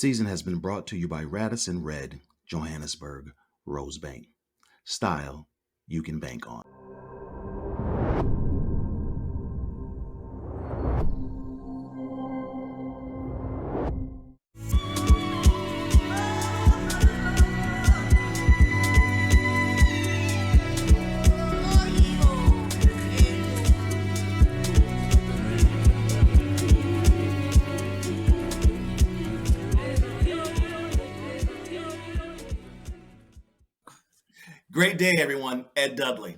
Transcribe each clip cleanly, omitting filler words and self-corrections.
season has been brought to you by Radisson Red, Johannesburg, Rosebank. Style you can bank on. Great day, everyone. Ed Dudley.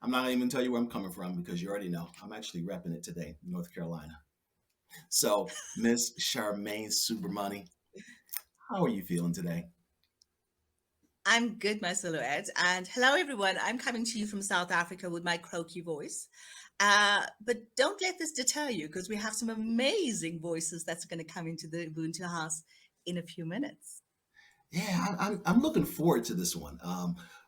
I'm not even tell you where I'm coming from because you already know. I'm actually repping it today, North Carolina. So, Miss Charmaine Subramani, how are you feeling today? I'm good, my silhouette. And hello, everyone. I'm coming to you from South Africa with my croaky voice. But don't let this deter you because we have some amazing voices that's going to come into the Ubuntu house in a few minutes. Yeah, I'm looking forward to this one.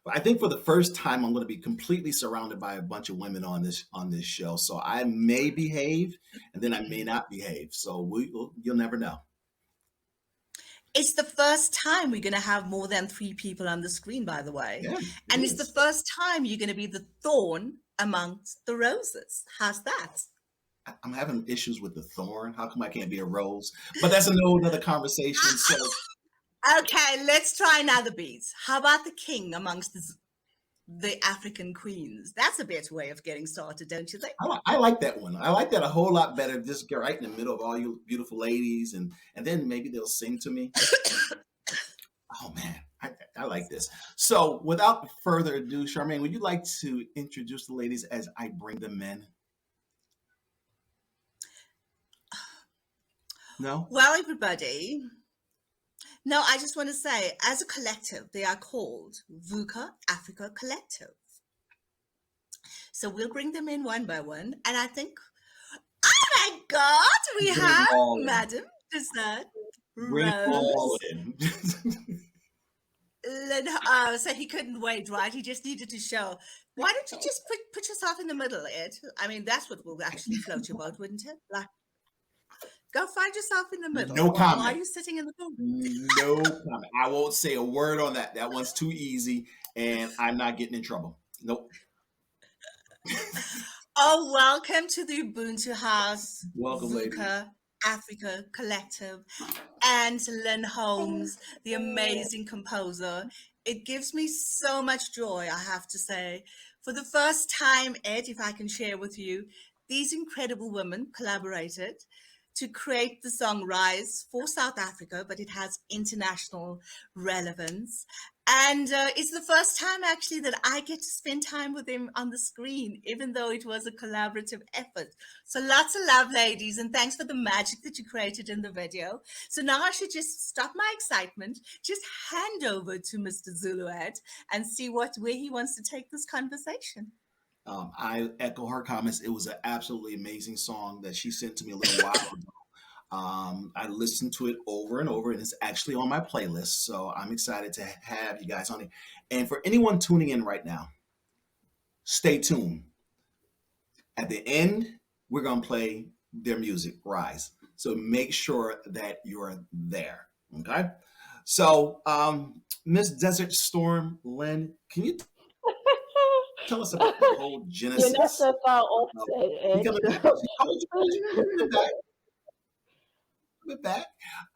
I think for the first time, I'm going to be completely surrounded by a bunch of women on this show. So I may behave, and then I may not behave. So you'll never know. It's the first time we're going to have more than 3 people on the screen, by the way. Yeah, and it's the first time you're going to be the thorn amongst the roses. How's that? I'm having issues with the thorn. How come I can't be a rose? But that's another conversation. So. Okay, let's try another beat. How about the king amongst the African queens? That's a better way of getting started, don't you think? I like that one. I like that a whole lot better. Just get right in the middle of all you beautiful ladies, and then maybe they'll sing to me. Oh man, I like this. So without further ado, Charmaine, would you like to introduce the ladies as I bring them in? No? Well, everybody. No, I just want to say, as a collective, they are called VUKA Africa Collective. So we'll bring them in one by one. And I think, oh my God, we have Madam Dessert Rose. So he couldn't wait, right? He just needed to show. Why don't you just put yourself in the middle, Ed? I mean, that's what will actually float your boat, wouldn't it? Like, go find yourself in the middle. No comment. Why are you sitting in the corner? No comment. I won't say a word on that. That one's too easy, and I'm not getting in trouble. Nope. Oh, welcome to the Ubuntu House. Welcome, VUKA Africa Collective, and Lynn Holmes, the amazing composer. It gives me so much joy, I have to say. For the first time, Ed, if I can share with you, these incredible women collaborated to create the song Rise for South Africa, but it has international relevance. And it's the first time actually that I get to spend time with him on the screen, even though it was a collaborative effort. So lots of love, ladies, and thanks for the magic that you created in the video. So now I should just stop my excitement, just hand over to Mr. Zuluad and see where he wants to take this conversation. I echo her comments. It was an absolutely amazing song that she sent to me a little while ago. I listened to it over and over, and it's actually on my playlist. So I'm excited to have you guys on it. And for anyone tuning in right now, stay tuned. At the end, we're going to play their music, Rise. So make sure that you're there. Okay. So, Miss Desert Storm, Lynn, can you tell us about the whole genesis? You're not so far off there, Ed. We're back.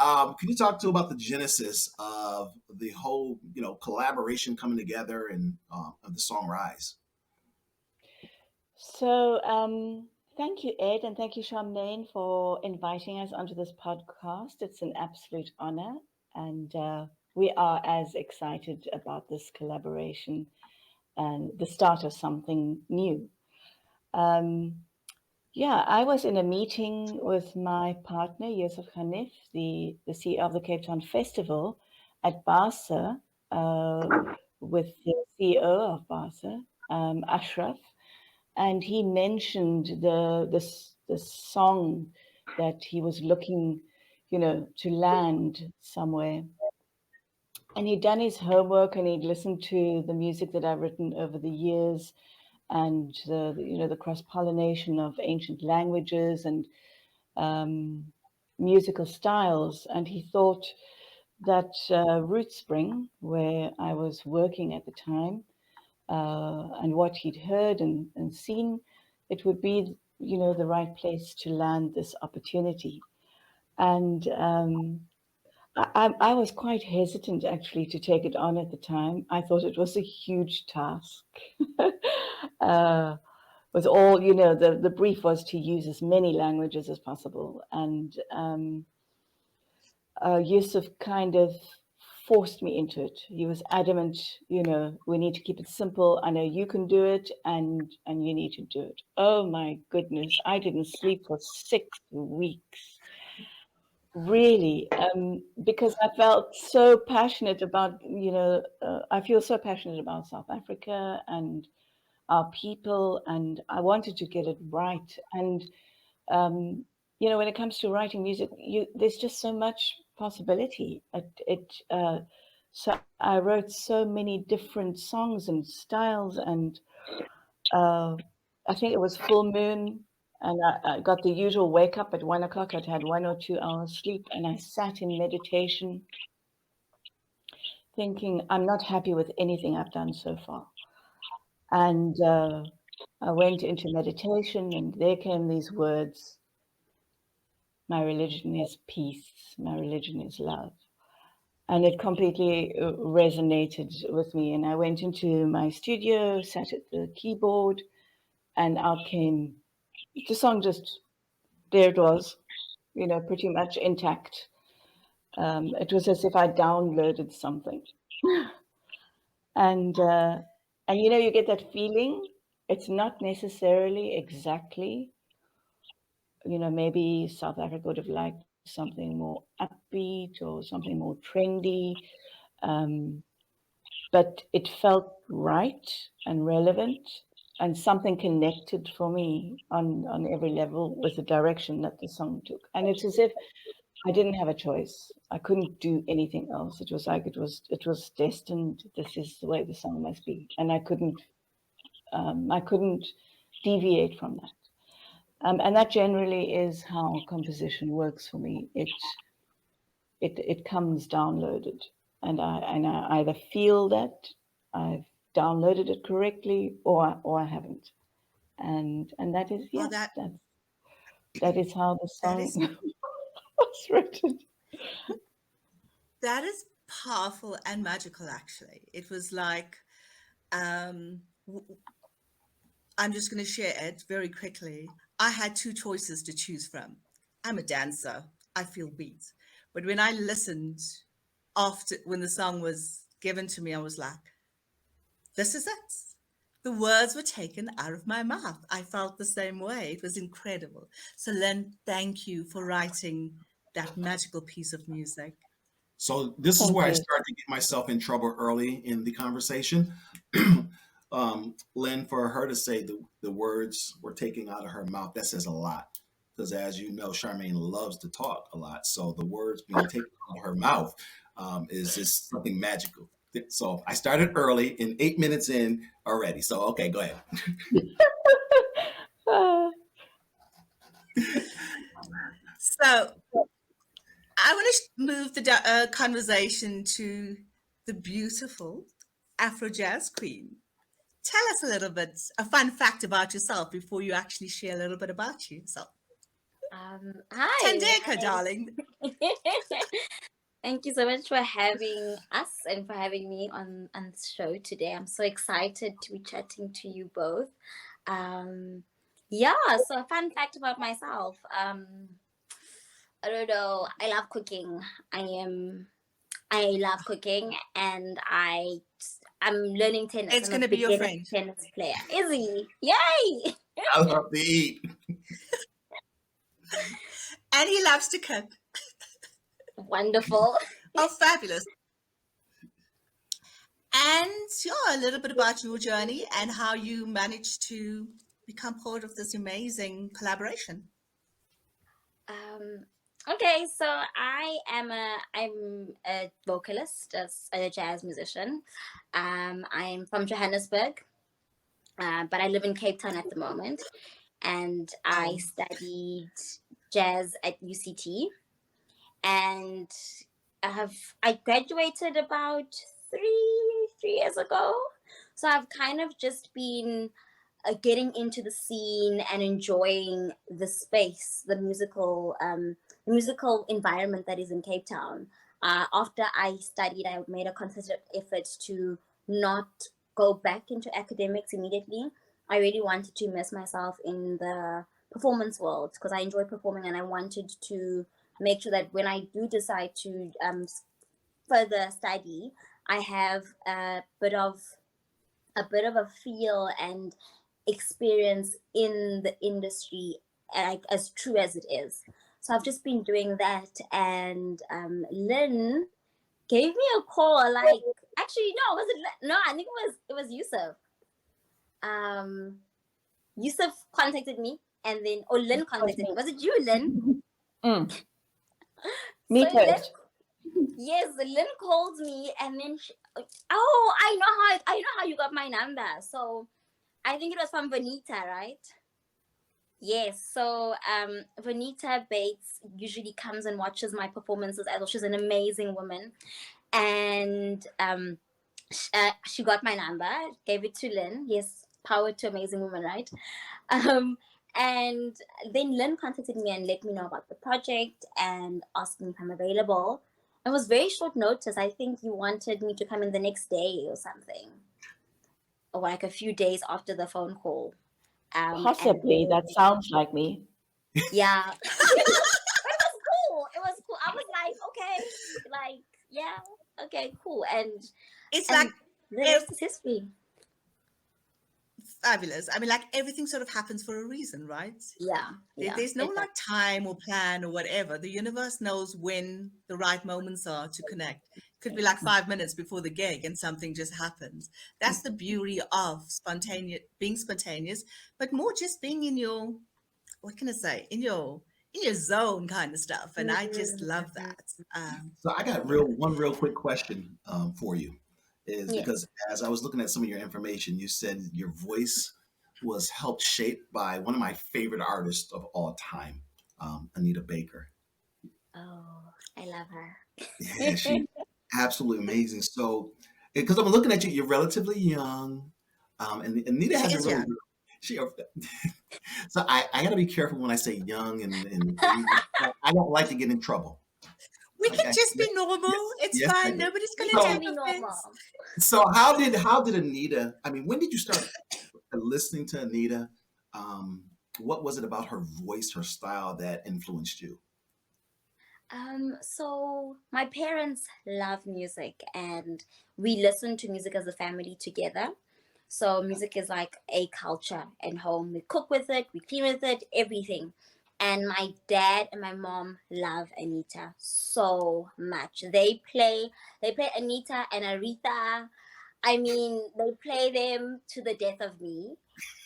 Can you talk about the genesis of the whole, collaboration coming together and of the song Rise? So, thank you, Ed, and thank you, Charmaine, for inviting us onto this podcast. It's an absolute honor, and we are as excited about this collaboration and the start of something new. I was in a meeting with my partner, Yusuf Hanif, the CEO of the Cape Town Festival at Barca, with the CEO of Barca, Ashraf, and he mentioned the song that he was looking, to land somewhere. And he'd done his homework and he'd listened to the music that I've written over the years, and the cross-pollination of ancient languages and musical styles, and he thought that Root Spring, where I was working at the time, and what he'd heard and seen, it would be, the right place to land this opportunity. And I was quite hesitant actually to take it on at the time. I thought it was a huge task. With all, the brief was to use as many languages as possible. And Yusuf kind of forced me into it. He was adamant, we need to keep it simple. I know you can do it, and you need to do it. Oh my goodness, I didn't sleep for 6 weeks, really, because I felt so passionate about, I feel so passionate about South Africa and our people, and I wanted to get it right. And when it comes to writing music, there's just so much possibility. So I wrote so many different songs and styles, and I think it was full moon, and I got the usual wake up at 1 o'clock. I'd had 1 or 2 hours sleep, and I sat in meditation, thinking I'm not happy with anything I've done so far. And I went into meditation, and there came these words: my religion is peace, my religion is love. And it completely resonated with me. And I went into my studio, sat at the keyboard, and out came the song. Just there it was, pretty much intact. It was as if I downloaded something. And you get that feeling. It's not necessarily exactly, maybe South Africa would have liked something more upbeat or something more trendy. But it felt right and relevant, and something connected for me on every level with the direction that the song took. And it's as if I didn't have a choice. I couldn't do anything else. It was like it was destined. This is the way the song must be, and I couldn't deviate from that. And that generally is how composition works for me. It comes downloaded, and I either feel that I've downloaded it correctly, or I haven't. And that is, Well, that is how the that song is was written. that is powerful and magical. Actually, it was like, I'm just going to share it very quickly. I had two choices to choose from. I'm a dancer. I feel beats. But when I listened when the song was given to me, I was like, this is it. The words were taken out of my mouth. I felt the same way. It was incredible. So Lynn, thank you for writing that magical piece of music. So this is Thank where I you. started to get myself in trouble early in the conversation. Lynn, for her to say the words were taken out of her mouth, that says a lot. Because as you know, Charmaine loves to talk a lot. So the words being taken out of her mouth is just something magical. So I started early, and 8 minutes in already. So okay, go ahead. So I want to move the conversation to the beautiful afro-jazz queen. Tell us a little bit, a fun fact about yourself before you actually share a little bit about yourself. Hi. Thandeka, darling. Thank you so much for having us and for having me on the show today. I'm so excited to be chatting to you both. So a fun fact about myself. I don't know. I love cooking. I love cooking, and I'm learning tennis. It's going to be your friend. Tennis player. Izzy. Yay! I love to eat. And he loves to cook. Wonderful. Oh, fabulous. And a little bit about your journey and how you managed to become part of this amazing collaboration. Okay, so I'm a vocalist, a jazz musician. I'm from Johannesburg, but I live in Cape Town at the moment, and I studied jazz at UCT. and I graduated about three years ago, so I've kind of just been getting into the scene and enjoying the space, the musical environment that is in Cape Town. After I studied, I made a concerted effort to not go back into academics immediately. I really wanted to immerse myself in the performance world because I enjoy performing, and I wanted to make sure that when I do decide to further study, I have a bit of a feel and experience in the industry, like as true as it is. So I've just been doing that, and Lynn gave me a call. Like, actually, no, was it? No, I think it was Yusuf. Yusuf contacted me, and then Lynn contacted me. Was it you, Lynn? Me So first. Yes, Lynn called me, and then I know how you got my number. So I think it was from Vanita, right? Yes. So Vanita Bates usually comes and watches my performances as well. She's an amazing woman, and she got my number, gave it to Lynn. Yes, power to amazing woman, right? And then Lynn contacted me and let me know about the project and asked me if I'm available. It was very short notice. I think you wanted me to come in the next day or something, or like a few days after the phone call. Possibly. That sounds like me. Yeah. But it was cool. It was cool. I was like, okay, like, yeah, okay, cool. And It's and like the rest is history. fabulous. I mean, like everything sort of happens for a reason, right? Yeah. There's no like time or plan or whatever. The universe knows when the right moments are to connect. It could be like 5 minutes before the gig and something just happens. That's the beauty of being spontaneous, but more just being in your, what can I say, in your zone kind of stuff. And I just love that. So I got one real quick question for you, is Yes. because as I was looking at some of your information, you said your voice was helped shape by one of my favorite artists of all time, Anita Baker. Oh, I love her. Yeah, she absolutely amazing. So, because I'm looking at you, you're relatively young, and Anita She hasn't is really. young. She, so I got to be careful when I say young, and I don't like to get in trouble. We Like can just be normal. It's yes, I fine. do. Nobody's going We to So, can take be offense. normal. so how did Anita? I mean, when did you start listening to Anita? Um, what was it about her voice, her style that influenced you? So my parents love music, and we listen to music as a family together. So music is like a culture at home. We cook with it, we clean with it, everything. And my dad and my mom love Anita so much. They play Anita and Aretha. I mean, they play them to the death of me.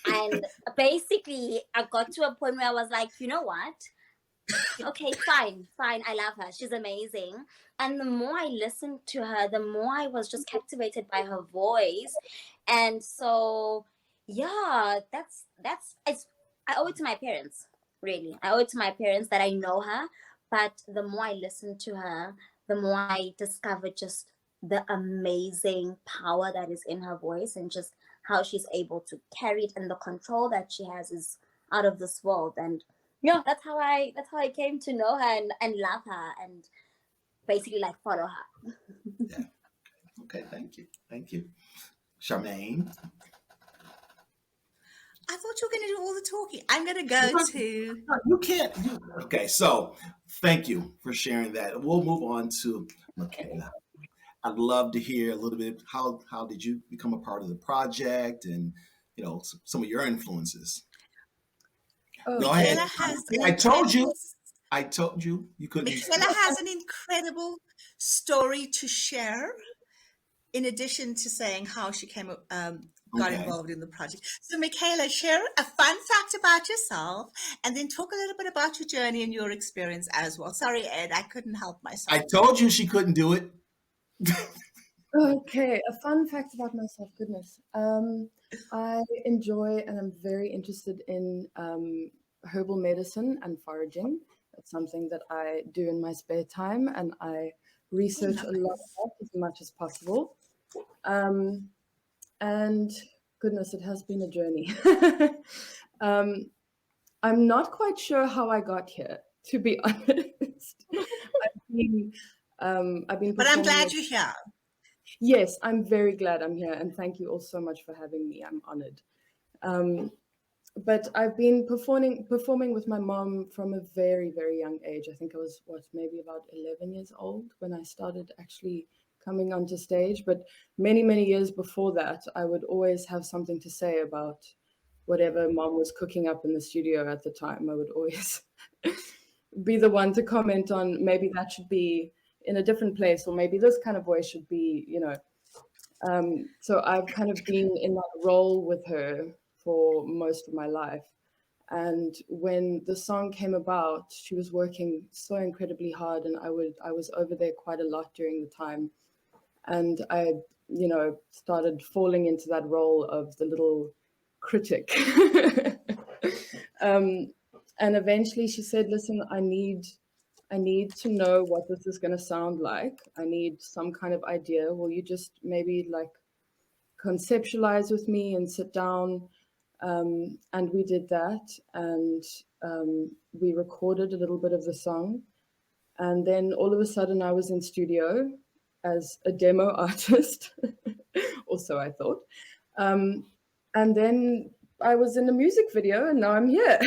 And basically, I got to a point where I was like, you know what? Okay, fine. I love her. She's amazing. And the more I listened to her, the more I was just captivated by her voice. And so, yeah, I owe it to my parents, really. I owe it to my parents that I know her. But the more I listened to her, the more I discovered just the amazing power that is in her voice, and just how she's able to carry it, and the control that she has is out of this world. And yeah, that's how I came to know her and love her and basically like follow her. Yeah. Okay. Thank you, Charmaine. I thought you were going to do all the talking. I'm going to go to. No, you can't. Okay, so thank you for sharing that. We'll move on to Michaela. I'd love to hear a little bit how did you become a part of the project, and some of your influences. Oh, Go ahead. Michaela has an I told incredible. you. I told you you couldn't. Michaela has an incredible story to share. In addition to saying how she got Okay. involved in the project. So, Michaela, share a fun fact about yourself, and then talk a little bit about your journey and your experience as well. Sorry, Ed, I couldn't help myself. I told you she couldn't do it. okay. A fun fact about myself. Goodness. I enjoy and I'm very interested in herbal medicine and foraging. It's something that I do in my spare time, and I research a lot of that as much as possible. And goodness, it has been a journey. I'm not quite sure how I got here, to be honest. I've been But I'm performing glad with- you're here. Yes, I'm very glad I'm here, and thank you all so much for having me. I'm honored. But I've been performing with my mom from a very, very young age. I think I was, maybe about 11 years old when I started actually coming onto stage. But many, many years before that, I would always have something to say about whatever mom was cooking up in the studio at the time. I would always be the one to comment on maybe that should be in a different place, or maybe this kind of voice should be, so I've kind of been in that role with her for most of my life. And when the song came about, she was working so incredibly hard, and I was over there quite a lot during the time. And I, started falling into that role of the little critic. And eventually she said, listen, I need to know what this is going to sound like. I need some kind of idea. Will you just maybe like conceptualize with me and sit down? And we did that, and we recorded a little bit of the song. And then all of a sudden I was in studio as a demo artist, or so I thought. And then I was in a music video, and now I'm here.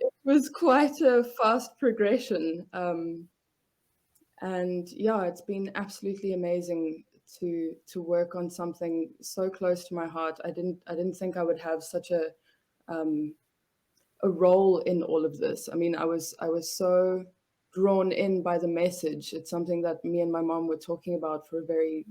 It was quite a fast progression. And yeah, it's been absolutely amazing to work on something so close to my heart. I didn't think I would have such a role in all of this. I mean, I was so drawn in by the message. It's something that me and my mom were talking about for a very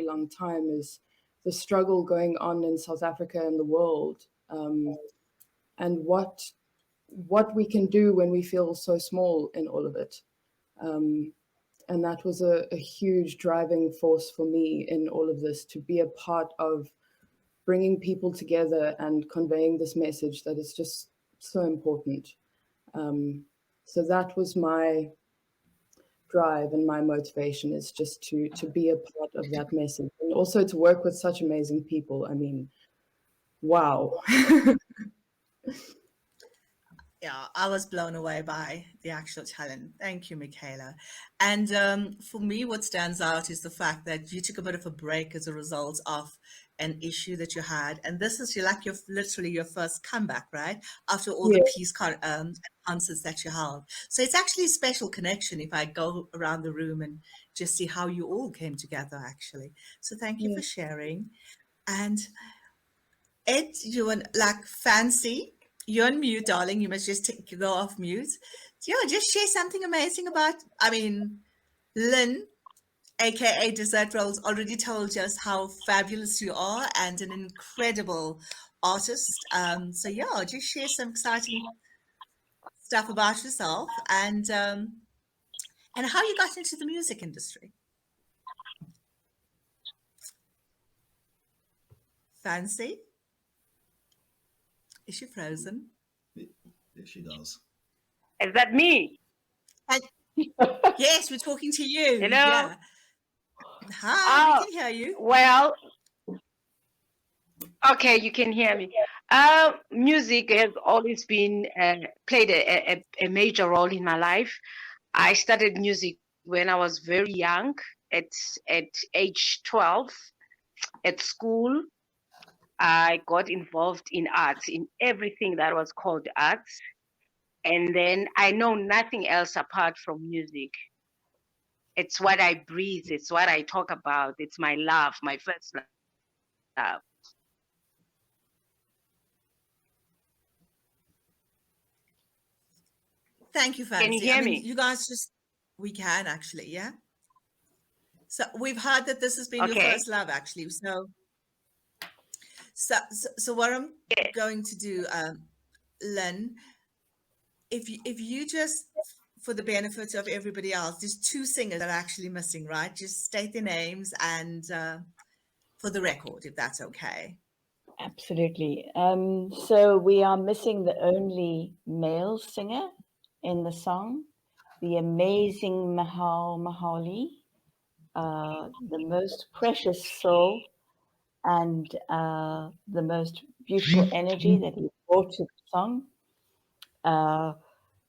long time, is the struggle going on in South Africa and the world, and what we can do when we feel so small in all of it. And that was a huge driving force for me in all of this, to be a part of bringing people together and conveying this message that is just so important. So that was my drive and my motivation, is just to be a part of that message, and also to work with such amazing people. I mean, wow. Yeah, I was blown away by the actual talent. Thank you, Michaela. And for me, what stands out is the fact that you took a bit of a break as a result of an issue that you had. And this is literally your first comeback, right? After all the peace concerts that you held. So it's actually a special connection if I go around the room and just see how you all came together, actually. So thank you for sharing. And Ed, you and like Fancy, you're on mute, darling. You must just go off mute. Yeah, just share something amazing about, Lynn, aka Dessert Rolls, already told us how fabulous you are and an incredible artist. So yeah, just share some exciting stuff about yourself and how you got into the music industry. Fancy? Is she frozen? There she goes. Is that me? Yes, we're talking to you. Hello? Yeah. Hi, we can hear you. Well, okay, you can hear me. Music has always been played a major role in my life. I started music when I was very young, at age 12, at school. I got involved in arts, in everything that was called arts. And then I know nothing else apart from music. It's what I breathe. It's what I talk about. It's my love, my first love. Thank you, Fancy. Can you hear me? You guys we can actually, yeah. So we've heard that this has been your first love, actually. So what I'm going to do, Lynn, if you just, for the benefit of everybody else, there's two singers that are actually missing, right? Just state their names and for the record, if that's okay. Absolutely. So we are missing the only male singer in the song, the amazing Mahali, the most precious soul and the most beautiful energy that he brought to the song.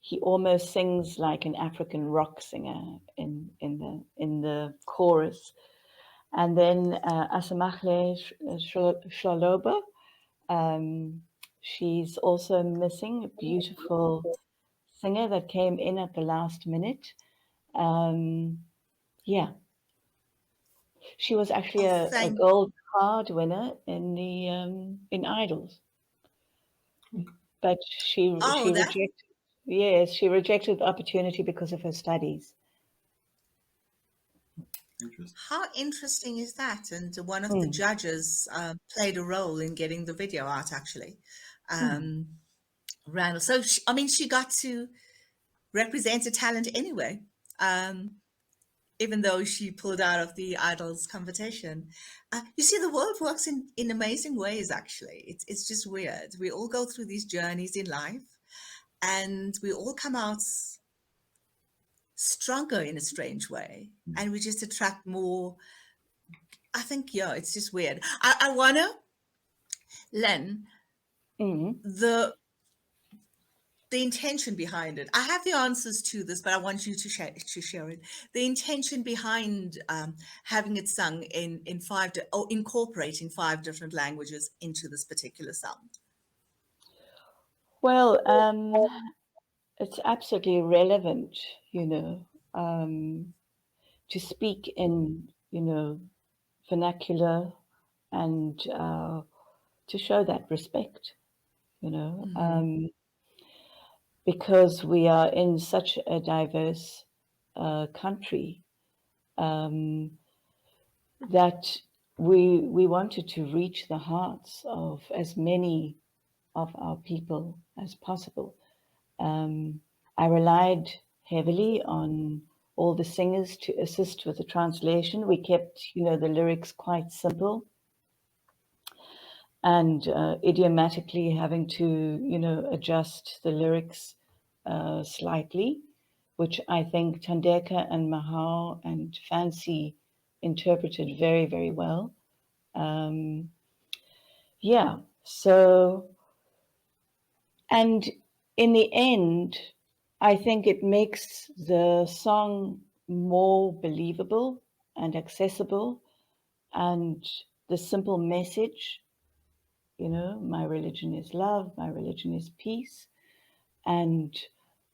He almost sings like an African rock singer in the chorus. And then Asamakhle Shaloba, she's also missing, a beautiful singer that came in at the last minute. Yeah, she was actually Oh, a gold card winner in the in Idols, but she that rejected. Yes, she rejected the opportunity because of her studies. Interesting. how interesting is that? And one of the judges played a role in getting the video out, actually. Randall. So, I mean, she got to represent a talent anyway, even though she pulled out of the Idols competition. You see, the world works in amazing ways, actually. It's just weird. We all go through these journeys in life, and we all come out stronger in a strange way, and we just attract more. I think, yeah, it's just weird. I want to, Len, the intention behind it. I have the answers to this, but I want you to share it. The intention behind having it sung in five, or incorporating 5 different languages into this particular song. Well, it's absolutely relevant, to speak in, vernacular and to show that respect, because we are in such a diverse country, that we wanted to reach the hearts of as many of our people as possible. I relied heavily on all the singers to assist with the translation. We kept, the lyrics quite simple, and idiomatically having to, adjust the lyrics slightly, which I think Thandeka and Mahal and Fancy interpreted very, very well. Yeah, so, and in the end, I think it makes the song more believable and accessible, and the simple message, my religion is love, my religion is peace. And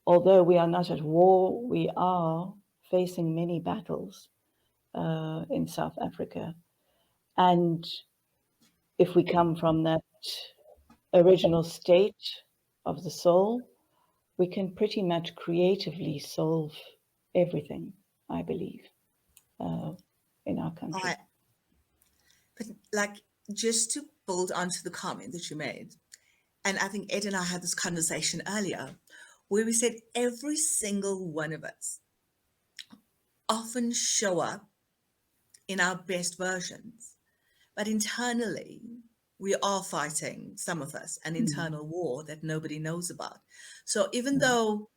although we are not at war, we are facing many battles in South Africa. And if we come from that original state of the soul, we can pretty much creatively solve everything, I believe, in our country. But like, just to build onto the comment that you made, and I think Ed and I had this conversation earlier, where we said every single one of us often show up in our best versions, but internally we are fighting, some of us, an internal war that nobody knows about. So even though,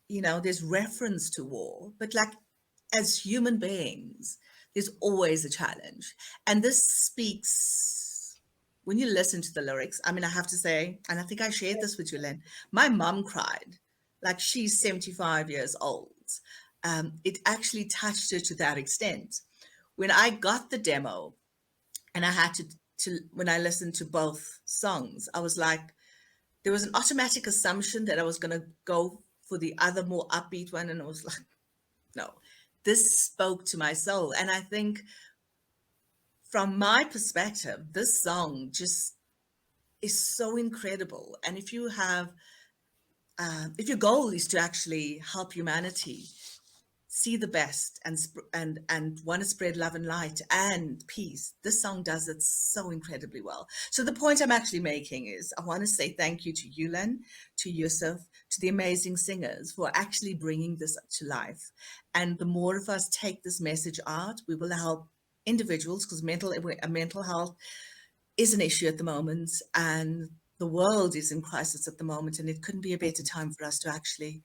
there's reference to war, but like, as human beings, there's always a challenge. And this speaks, when you listen to the lyrics, I mean, I have to say, and I think I shared this with you, Len, my mum cried. Like, she's 75 years old. It actually touched her to that extent. When I got the demo and I had to when I listened to both songs, I was like, there was an automatic assumption that I was going to go for the other more upbeat one. And I was like, no, this spoke to my soul. And I think from my perspective, this song just is so incredible. And if you have, if your goal is to actually help humanity see the best and want to spread love and light and peace, this song does it so incredibly well. So the point I'm actually making is, I want to say thank you to you, Len, to Yusuf, to the amazing singers for actually bringing this to life. And the more of us take this message out, we will help individuals, because mental health is an issue at the moment, and the world is in crisis at the moment, and it couldn't be a better time for us to actually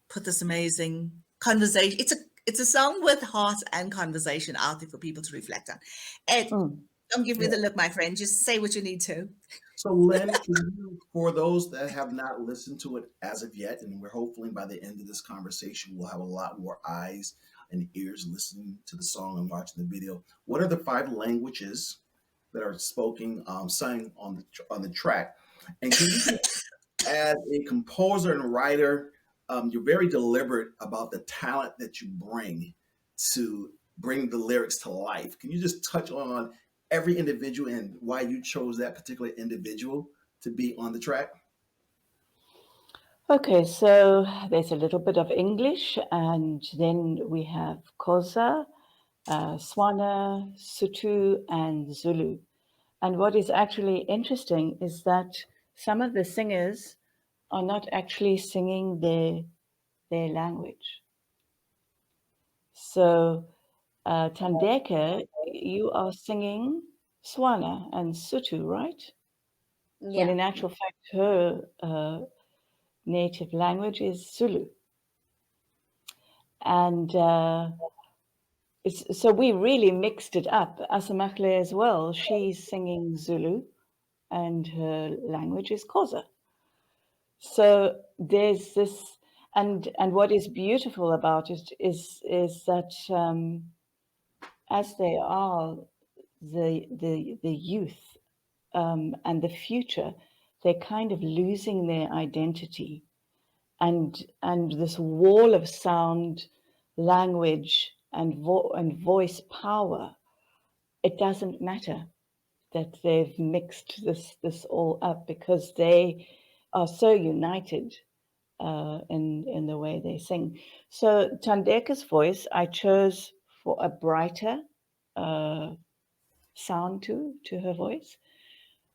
put this amazing conversation. It's a song with heart and conversation out there for people to reflect on. Ed, don't give me the look, my friend. Just say what you need to. So, Len, for those that have not listened to it as of yet, and we're hopefully by the end of this conversation, we'll have a lot more eyes and ears listening to the song and watching the video. What are the 5 languages that are spoken, sung on the track? And can you, as a composer and writer, you're very deliberate about the talent that you bring to bring the lyrics to life. Can you just touch on every individual and why you chose that particular individual to be on the track? Okay, so there's a little bit of English, and then we have Xhosa, Swana, Sotho, and Zulu. And what is actually interesting is that some of the singers are not actually singing their language. So, Thandeka, you are singing Swana and Sotho, right? Yeah. When in actual fact, her native language is Zulu. And so we really mixed it up. Asamakle as well, she's singing Zulu and her language is Xhosa. So there's this, and what is beautiful about it is that as they are the youth and the future, they're kind of losing their identity, and this wall of sound, language, and voice power. It doesn't matter that they've mixed this all up, because they are so united in the way they sing. So Thandeka's voice, I chose for a brighter sound to her voice,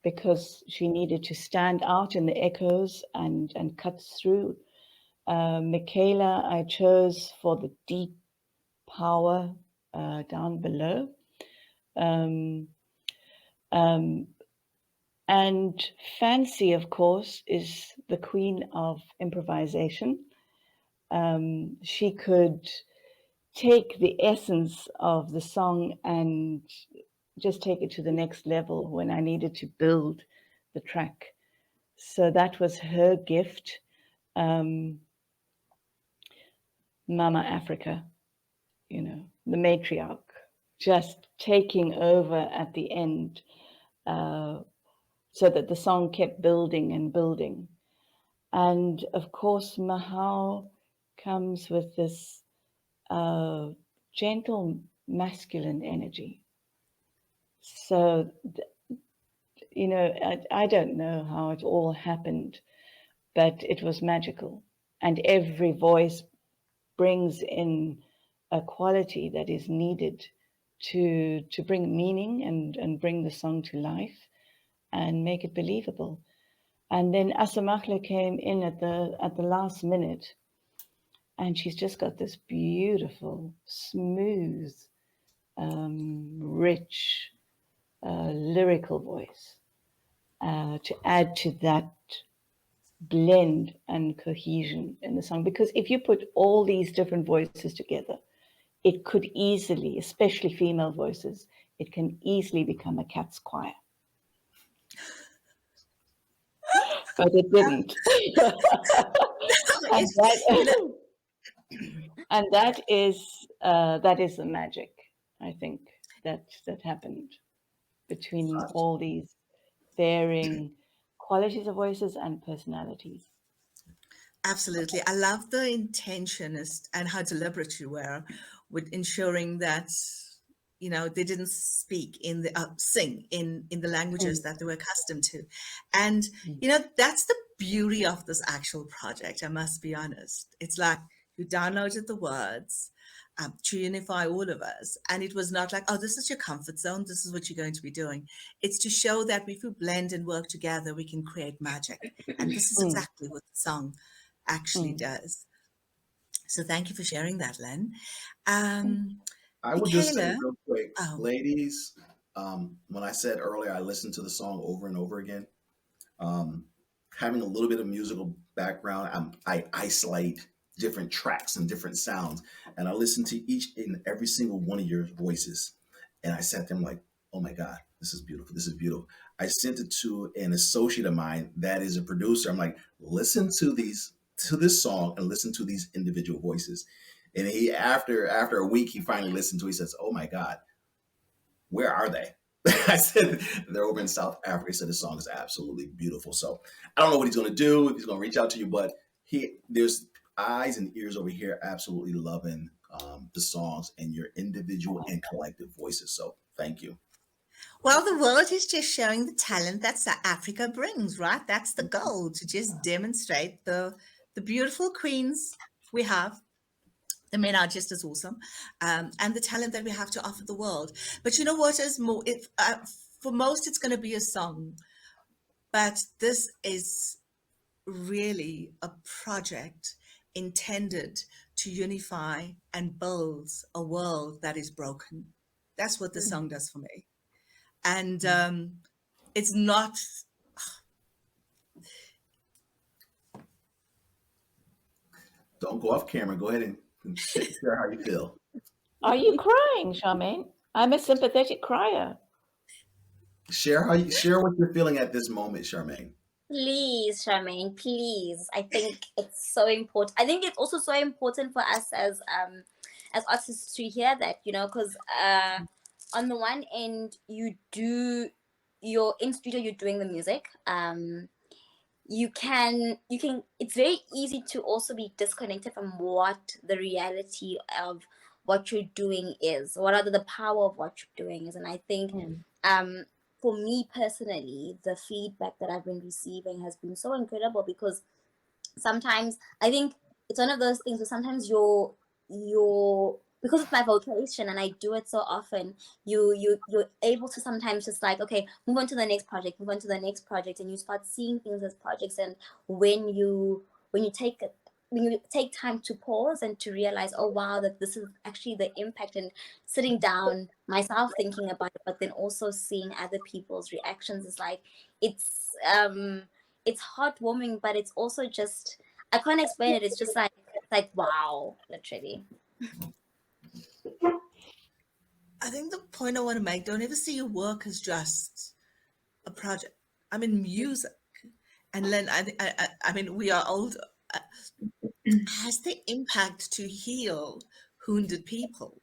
because she needed to stand out in the echoes and cut through. Michaela, I chose for the deep power down below. And Fancy, of course, is the queen of improvisation. She could take the essence of the song and just take it to the next level when I needed to build the track. So that was her gift. Mama Africa, the matriarch, just taking over at the end, so that the song kept building and building. And of course, Mahau comes with this gentle masculine energy. So, I don't know how it all happened, but it was magical. And every voice brings in a quality that is needed to bring meaning and bring the song to life and make it believable. And then Asamakle came in at the last minute, and she's just got this beautiful, smooth, rich, lyrical voice to add to that blend and cohesion in the song. Because if you put all these different voices together, it could easily, especially female voices, it can easily become a cat's choir. But it didn't. and that is the magic, I think, that happened between all these varying qualities of voices and personalities. Absolutely. I love the intention and how deliberate you were with ensuring that, they didn't speak sing in the languages that they were accustomed to. And, that's the beauty of this actual project, I must be honest. It's like you downloaded the words to unify all of us. And it was not like, oh, this is your comfort zone, this is what you're going to be doing. It's to show that if we blend and work together, we can create magic. And this is exactly what the song actually does. So thank you for sharing that, Len. I would just say real quick, ladies, When I said earlier, I listened to the song over and over again. Um, Having a little bit of musical background, I isolate different tracks and different sounds, and I listen to each and every single one of your voices, and I sat there, I'm like, oh my God, this is beautiful. This is beautiful. I sent it to an associate of mine that is a producer. I'm like, listen to this song and listen to these individual voices. And he, after a week, he finally listened to it. He says, oh my God, where are they? I said, they're over in South Africa. He said, the song is absolutely beautiful. So I don't know what he's going to do, if he's going to reach out to you, but there's eyes and ears over here absolutely loving the songs and your individual and collective voices. So thank you. Well, the world is just showing the talent that South Africa brings, right? That's the goal, to just demonstrate the beautiful queens we have. The men are just as awesome, and the talent that we have to offer the world. But you know what is more? For most, it's going to be a song, but this is really a project intended to unify and build a world that is broken. That's what the song does for me. And it's not. Don't go off camera. Go ahead and share how you feel. Are you crying, Charmaine? I'm a sympathetic crier. Share what you're feeling at this moment, Charmaine. Please, Charmaine, please. I think it's so important. I think it's also so important for us as artists to hear that, because on the one end, you're in studio, you're doing the music. You can it's very easy to also be disconnected from what the reality of what you're doing is, what are the power of what you're doing is. And I think for me personally, the feedback that I've been receiving has been so incredible, because sometimes I think it's one of those things where sometimes you're because it's my vocation and I do it so often, you're able to sometimes just like, okay, move on to the next project, and you start seeing things as projects. And when you take time to pause and to realize, oh wow, that this is actually the impact, and sitting down myself thinking about it, but then also seeing other people's reactions, is like, it's heartwarming, but it's also just, I can't explain it. It's just like wow, literally. I think the point I want to make, don't ever see your work as just a project. I mean, music, and Len, I mean, we are older, has the impact to heal wounded people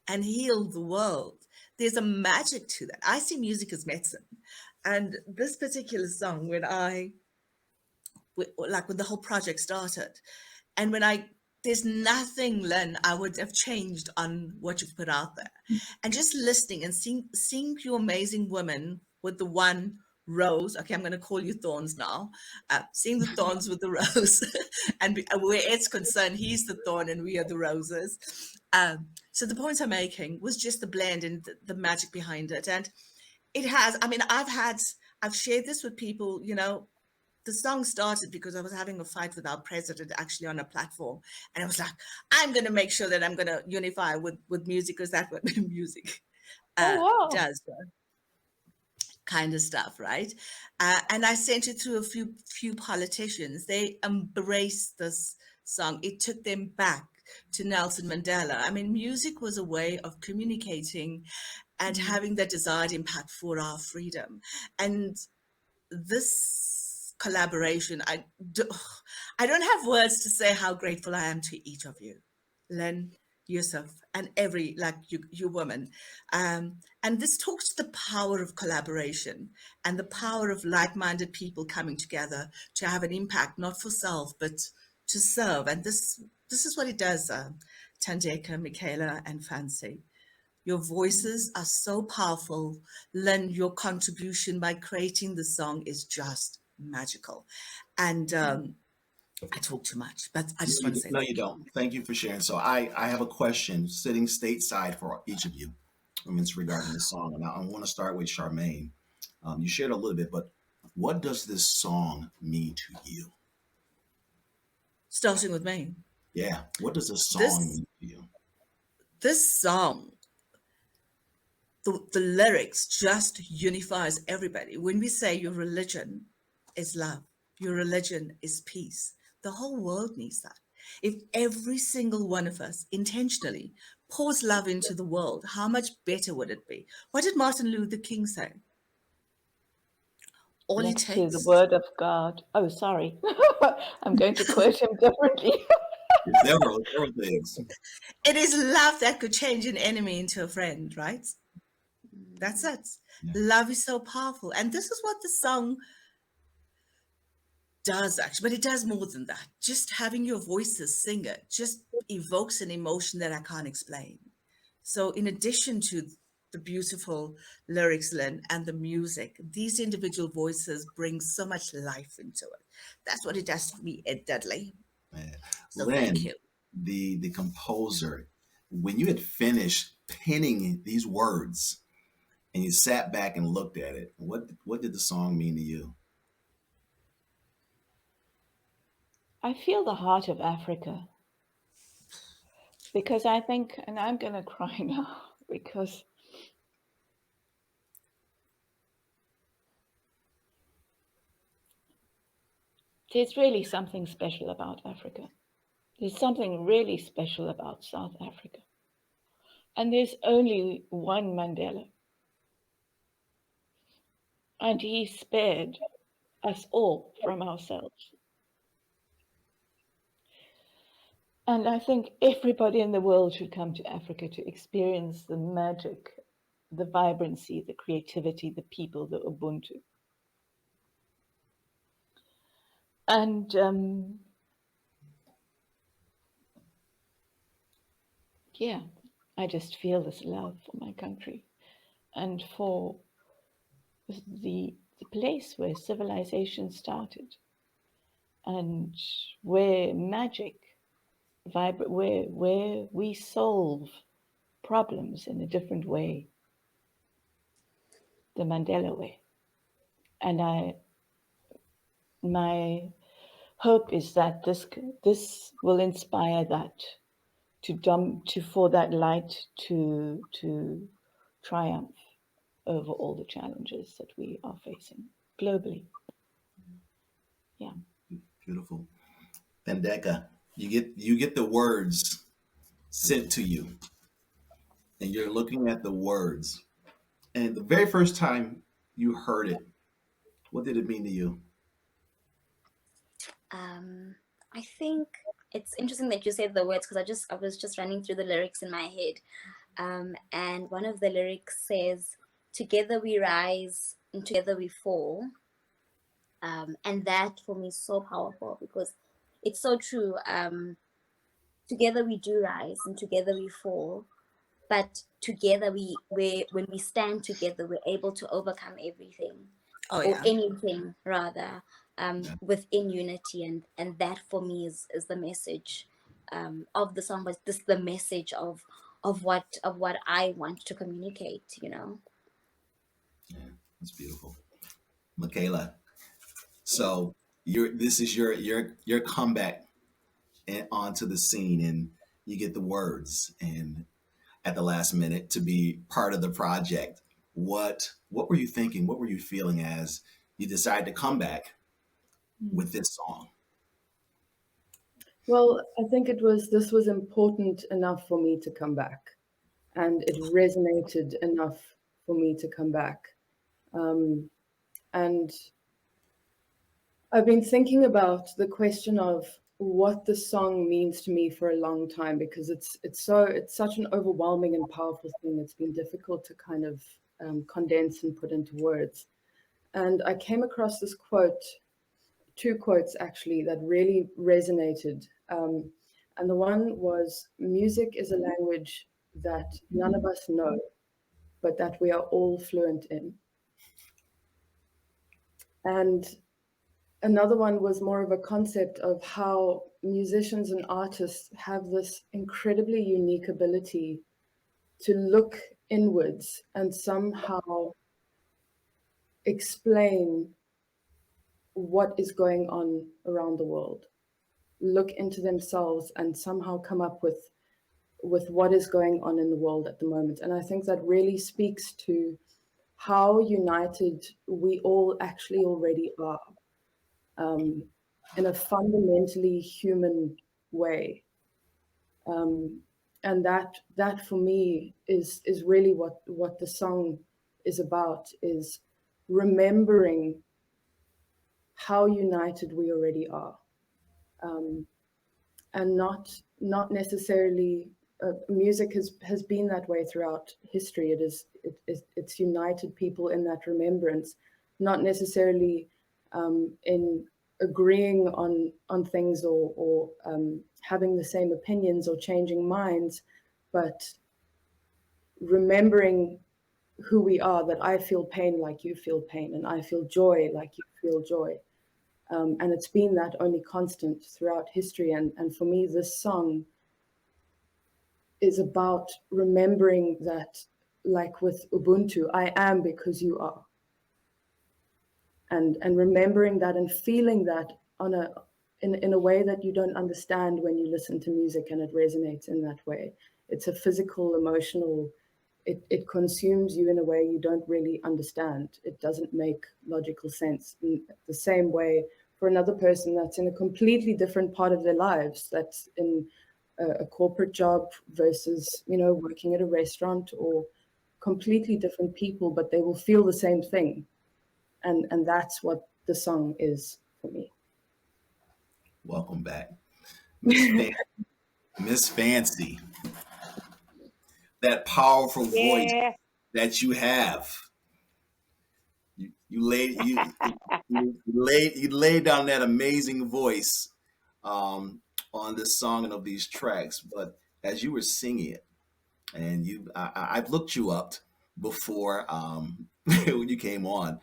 and heal the world. There's a magic to that. I see music as medicine. And this particular song, when the whole project started, and there's nothing, Len, I would have changed on what you've put out there. And just listening and seeing you amazing women with the one rose. Okay, I'm going to call you Thorns now. Seeing the thorns with the rose. And where it's concerned, he's the thorn and we are the roses. So the point I'm making was just the blend and the magic behind it. And it has, I mean, I've shared this with people, the song started because I was having a fight with our president actually on a platform. And I was like, I'm going to make sure that I'm going to unify with music, because that's what music does. Kind of stuff, right? And I sent it through a few politicians. They embraced this song. It took them back to Nelson Mandela. I mean, music was a way of communicating and having that desired impact for our freedom. And this collaboration, I don't have words to say how grateful I am to each of you, Len, Yusuf, and every, like you women. And this talks to the power of collaboration and the power of like-minded people coming together to have an impact, not for self, but to serve. And this is what it does, Thandeka, Michaela, and Fancy. Your voices are so powerful. Len, your contribution by creating the song is just magical. And I talk too much, but I just want to say no, you don't. Thank you for sharing. So I have a question sitting stateside for each of you. It's regarding the song, and I want to start with Charmaine. You shared a little bit, but what does this song mean to you? Starting with me. Yeah. What does this song mean to you? This song the lyrics just unifies everybody. When we say your religion is love, your religion is peace, the whole world needs that. If every single one of us intentionally pours love into the world, how much better would it be? What did Martin Luther King say? All it Next to the takes, word of God. Oh, sorry. I'm going to quote him differently. Several things. it is love that could change an enemy into a friend, right? That's it. Yeah. Love is so powerful. And this is what the song does, actually, but it does more than that. Just having your voices sing it just evokes an emotion that I can't explain. So in addition to the beautiful lyrics, Lynn, and the music, these individual voices bring so much life into it. That's what it does for me, Ed Dudley. Man. So Lynn, thank you. the composer, when you had finished penning these words and you sat back and looked at it, what did the song mean to you? I feel the heart of Africa because I think, and I'm going to cry now because there's really something special about Africa. There's something really special about South Africa. And there's only one Mandela. And he spared us all from ourselves. And I think everybody in the world should come to Africa to experience the magic, the vibrancy, the creativity, the people, the Ubuntu. And yeah, I just feel this love for my country and for the place where civilization started and where magic vibrate, where we solve problems in a different way, the Mandela way. And my hope is that this will inspire that for that light to triumph over all the challenges that we are facing globally. Yeah. Beautiful. Thandeka, you get the words sent to you, and you're looking at the words. And the very first time you heard it, what did it mean to you? I think it's interesting that you said the words because I was just running through the lyrics in my head. And one of the lyrics says, "Together we rise and together we fall." And that for me is so powerful because it's so true. Together we do rise and together we fall, but together when we stand together, we're able to overcome everything Oh, or yeah. anything rather, within unity. And that for me is the message of the song, but this is the message of what I want to communicate, you know. Yeah, that's beautiful. Michaela, so this is your comeback onto the scene, and you get the words and at the last minute to be part of the project. What were you thinking? What were you feeling as you decided to come back with this song? Well, I think this was important enough for me to come back, and it resonated enough for me to come back. And I've been thinking about the question of what the song means to me for a long time because it's such an overwhelming and powerful thing. It's been difficult to kind of condense and put into words. And I came across this quote, two quotes actually, that really resonated. And the one was, "Music is a language that none of us know, but that we are all fluent in." And another one was more of a concept of how musicians and artists have this incredibly unique ability to look inwards and somehow explain what is going on around the world, look into themselves and somehow come up with with what is going on in the world at the moment. And I think that really speaks to how united we all actually already are, in a fundamentally human way. And that for me is really what the song is about, is remembering how united we already are, and not necessarily music has been that way throughout history. It's united people in that remembrance, not necessarily in agreeing on things, or having the same opinions or changing minds, but remembering who we are, that I feel pain like you feel pain, and I feel joy like you feel joy. And it's been that only constant throughout history. And for me, this song is about remembering that, like with Ubuntu, I am because you are. And remembering that and feeling that in a way that you don't understand when you listen to music and it resonates in that way. It's a physical, emotional, it consumes you in a way you don't really understand. It doesn't make logical sense. In the same way, for another person that's in a completely different part of their lives, that's in a corporate job versus, working at a restaurant, or completely different people, but they will feel the same thing. And that's what the song is for me. Welcome back, Miss Fancy. That powerful voice Yeah. that you have. You laid down that amazing voice on this song and of these tracks. But as you were singing it, and I've looked you up before when you came on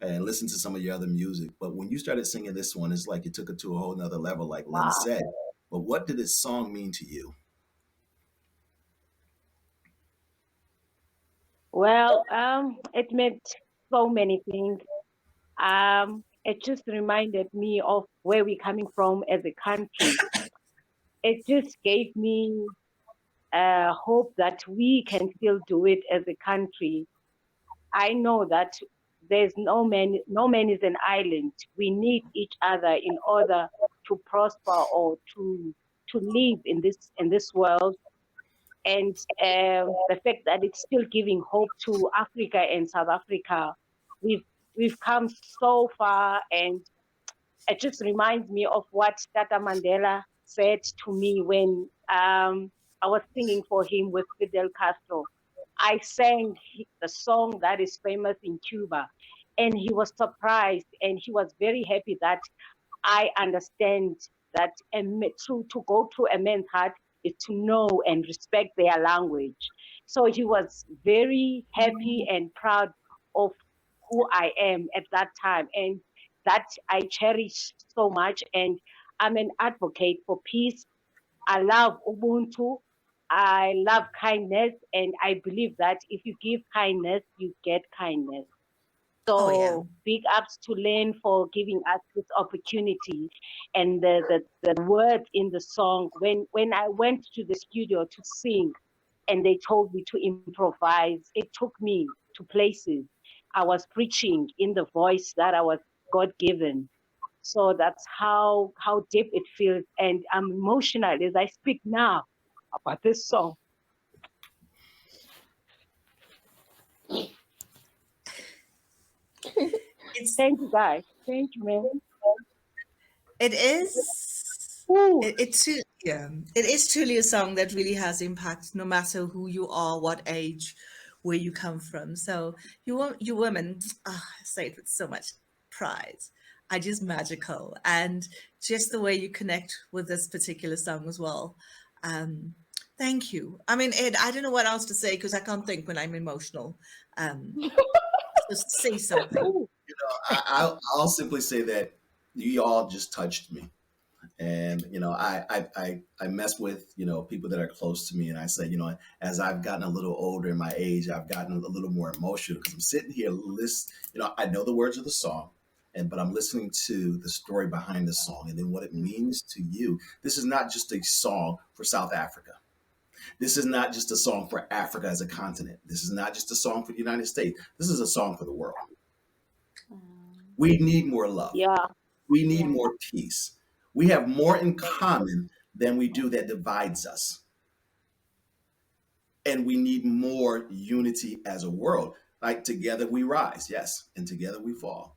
and listened to some of your other music. But when you started singing this one, it's like you took it to a whole nother level, like Lynn Wow. said. But what did this song mean to you? Well, it meant so many things. It just reminded me of where we're coming from as a country. It just gave me hope that we can still do it as a country. I know that there's no man is an island. We need each other in order to prosper or to live in this world. And the fact that it's still giving hope to Africa and South Africa, we've come so far, and it just reminds me of what Tata Mandela said to me when I was singing for him with Fidel Castro. I sang the song that is famous in Cuba, and he was surprised, and he was very happy that I understand that to go through a man's heart is to know and respect their language. So he was very happy and proud of who I am at that time, and that I cherish so much. And I'm an advocate for peace. I love Ubuntu. I love kindness, and I believe that if you give kindness, you get kindness. Oh, yeah. So big ups to Lynn for giving us this opportunity. And the words in the song, when I went to the studio to sing and they told me to improvise, it took me to places. I was preaching in the voice that I was God given. So that's how deep it feels. And I'm emotional as I speak now about this song. Thank you, guys. Thank you, man. It is. It is truly a song that really has impact, no matter who you are, what age, where you come from. So you women, I say it with so much pride, are just magical, and just the way you connect with this particular song as well. Thank you. I mean, Ed, I don't know what else to say because I can't think when I'm emotional. Just say something. I'll simply say that you all just touched me. And I mess with people that are close to me, and I say, as I've gotten a little older in my age, I've gotten a little more emotional because I'm sitting here I know the words of the song, but I'm listening to the story behind the song and then what it means to you. This is not just a song for South Africa. This is not just a song for Africa as a continent. This is not just a song for the United States. This is a song for the world. We need more love. Yeah. We need Yeah. more peace. We have more in common than we do that divides us. And we need more unity as a world. Like together we rise, yes, and together we fall.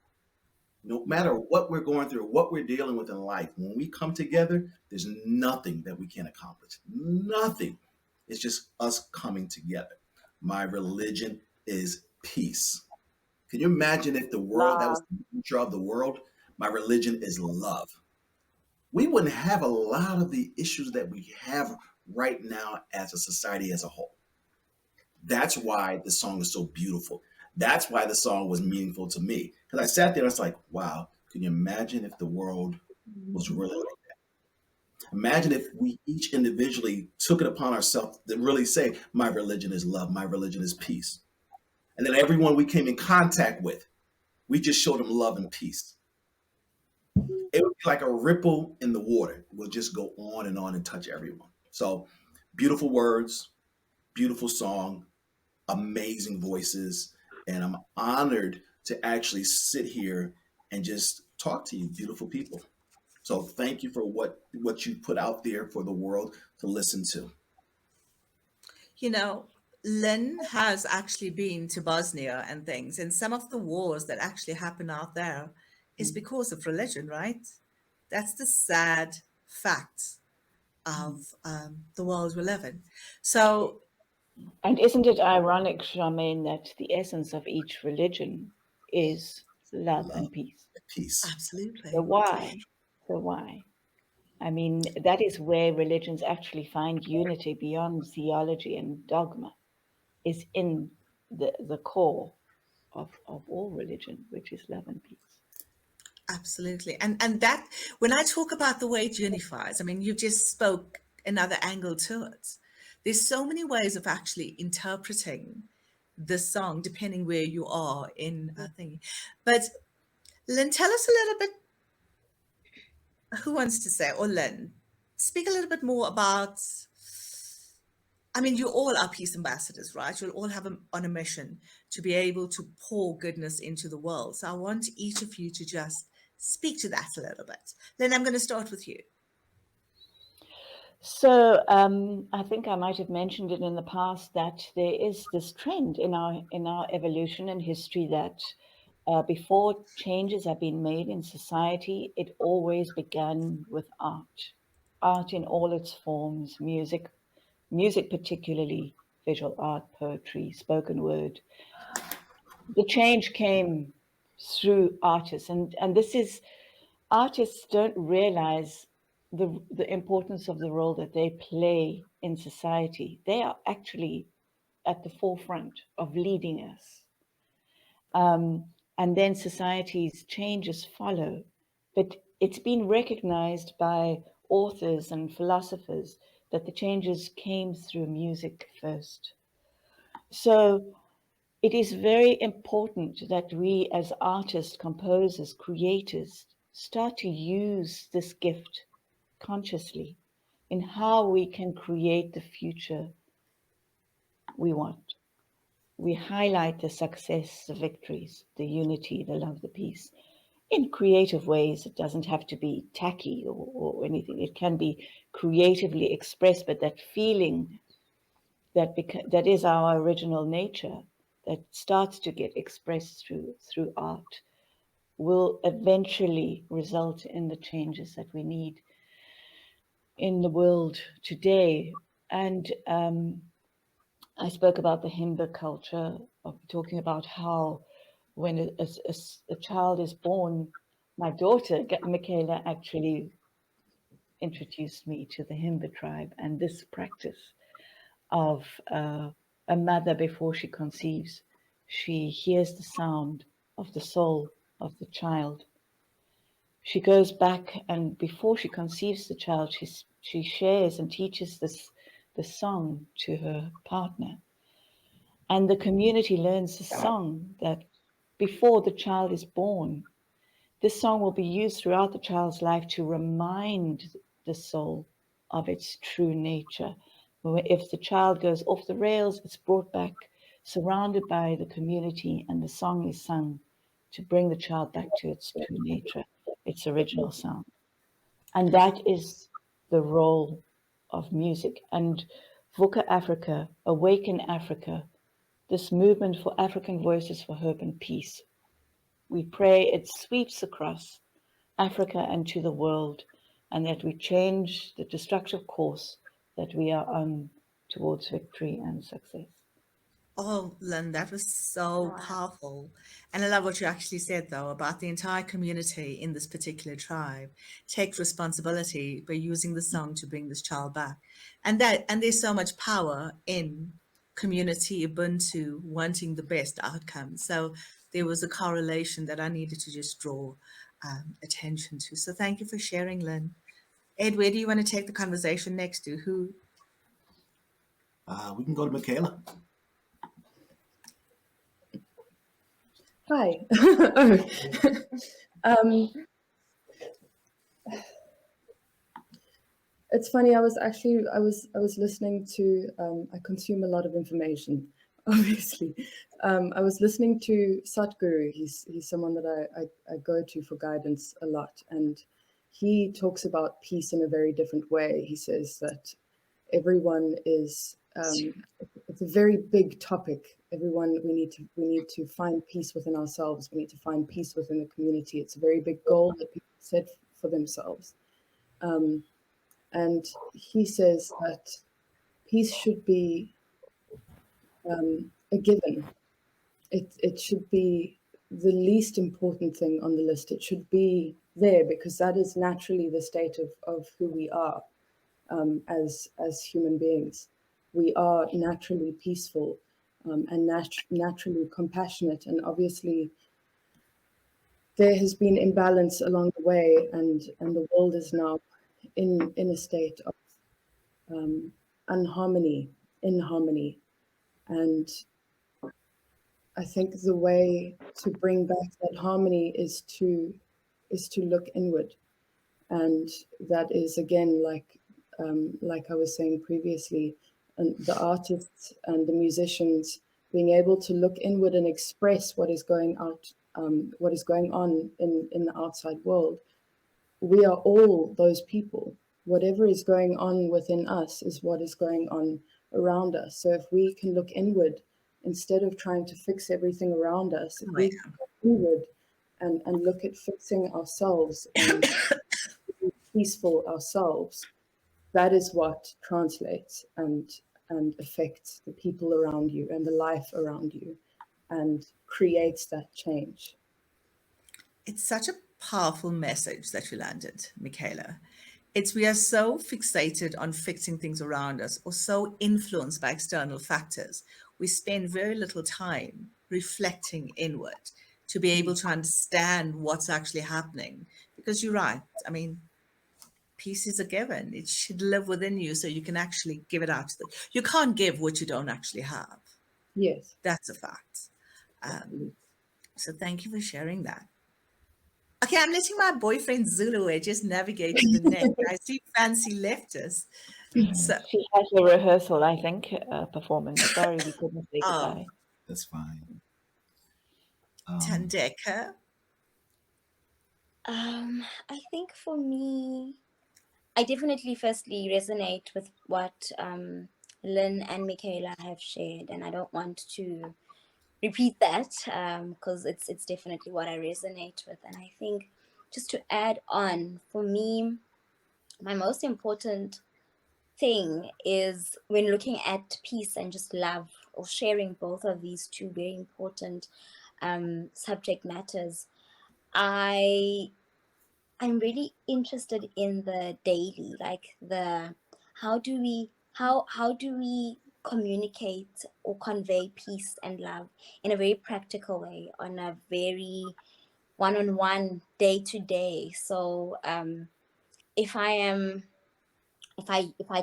No matter what we're going through, what we're dealing with in life, when we come together, there's nothing that we can't accomplish. Nothing. It's just us coming together. My religion is peace. Can you imagine if the world, that was Love. the future of the world? My religion is love. We wouldn't have a lot of the issues that we have right now as a society as a whole. That's why the song is so beautiful. That's why the song was meaningful to me. Because I sat there and I was like, wow, can you imagine if the world was really like that? Imagine if we each individually took it upon ourselves to really say, my religion is love, my religion is peace. And then everyone we came in contact with, we just showed them love and peace. It would be like a ripple in the water. It will just go on and touch everyone. So beautiful words, beautiful song, amazing voices, and I'm honored to actually sit here and just talk to you, beautiful people. So thank you for what you put out there for the world to listen to. You know, Lynn has actually been to Bosnia and things, and some of the wars that actually happen out there is because of religion, right? That's the sad fact of the world we live in. So, And isn't it ironic, Charmaine, that the essence of each religion is love Love, and peace? peace. So absolutely. why? So why? I mean, that is where religions actually find unity beyond theology and dogma, is in the core of all religion, which is love and peace. Absolutely. And that, when I talk about the way it unifies, I mean, you just spoke another angle to it. There's so many ways of actually interpreting the song depending where you are in a thing. But Lynn, tell us a little bit, who wants to say, or Lynn, speak a little bit more about, I mean, you all are peace ambassadors, right? You'll all have on a mission to be able to pour goodness into the world. So I want each of you to just speak to that a little bit. Lynn, I'm going to start with you. So I think I might have mentioned it in the past that there is this trend in our evolution and history that before changes have been made in society, it always began with art in all its forms, music particularly, visual art, poetry, spoken word. The change came through artists, and this is, artists don't realize the importance of the role that they play in society. They are actually at the forefront of leading us. And then society's changes follow. But it's been recognized by authors and philosophers that the changes came through music first. So it is very important that we as artists, composers, creators, start to use this gift consciously in how we can create the future we want. We highlight the success, the victories, the unity, the love, the peace in creative ways. It doesn't have to be tacky or anything. It can be creatively expressed, but that feeling that is our original nature that starts to get expressed through art will eventually result in the changes that we need in the world today. And I spoke about the Himba culture, of talking about how when a child is born, my daughter, Michaela, actually introduced me to the Himba tribe and this practice of a mother before she conceives. She hears the sound of the soul of the child. She goes back, and before she conceives the child, she shares and teaches the song to her partner. And the community learns the song that before the child is born. This song will be used throughout the child's life to remind the soul of its true nature If the child goes off the rails, it's brought back, surrounded by the community, and the song is sung to bring the child back to its true nature, its original sound. And that is the role of music. And VUKA Africa, Awaken Africa, this movement for African voices for hope and peace. We pray it sweeps across Africa and to the world, and that we change the destructive course that we are on towards victory and success. Oh, Lynn, that was so powerful. And I love what you actually said, though, about the entire community in this particular tribe take responsibility by using the song to bring this child back. And there's so much power in community Ubuntu wanting the best outcome. So there was a correlation that I needed to just draw attention to. So thank you for sharing, Lynn. Ed, where do you want to take the conversation next to? Who? We can go to Michaela. Hi. It's funny. I was listening to. I consume a lot of information, obviously. I was listening to Satguru. He's someone that I go to for guidance a lot, and he talks about peace in a very different way. He says that everyone is. It's a very big topic. Everyone, we need to find peace within ourselves. We need to find peace within the community. It's a very big goal that people set for themselves. And he says that peace should be a given. It should be the least important thing on the list. It should be there because that is naturally the state of who we are as human beings. We are naturally peaceful and naturally compassionate. And obviously, there has been imbalance along the way, and the world is now in a state of inharmony. And I think the way to bring back that harmony is to look inward, and that is again like I was saying previously, and the artists and the musicians being able to look inward and express what is going on in the outside world. We are all those people. Whatever is going on within us is what is going on around us. So if we can look inward instead of trying to fix everything around us, if we can look inward and look at fixing ourselves and being peaceful ourselves, that is what translates and affects the people around you and the life around you and creates that change. It's such a powerful message that you landed, Michaela. We are so fixated on fixing things around us or so influenced by external factors. We spend very little time reflecting inward to be able to understand what's actually happening. Because you're right. I mean, peace is a given. It should live within you so you can actually give it out. You can't give what you don't actually have. Yes. That's a fact. So thank you for sharing that. Okay, I'm letting my boyfriend Zulu just navigate to the next. I see Fancy left us. So, she has a rehearsal, I think, performance. Sorry, we couldn't say goodbye. That's fine. Thandeka. I think for me, I definitely firstly resonate with what Lynn and Michaela have shared, and I don't want to repeat that because it's definitely what I resonate with. And I think just to add on, for me, my most important thing is when looking at peace and just love, or sharing both of these two very important subject matters, I'm really interested in the daily, like how do we communicate or convey peace and love in a very practical way, on a very one-on-one, day-to-day. So if I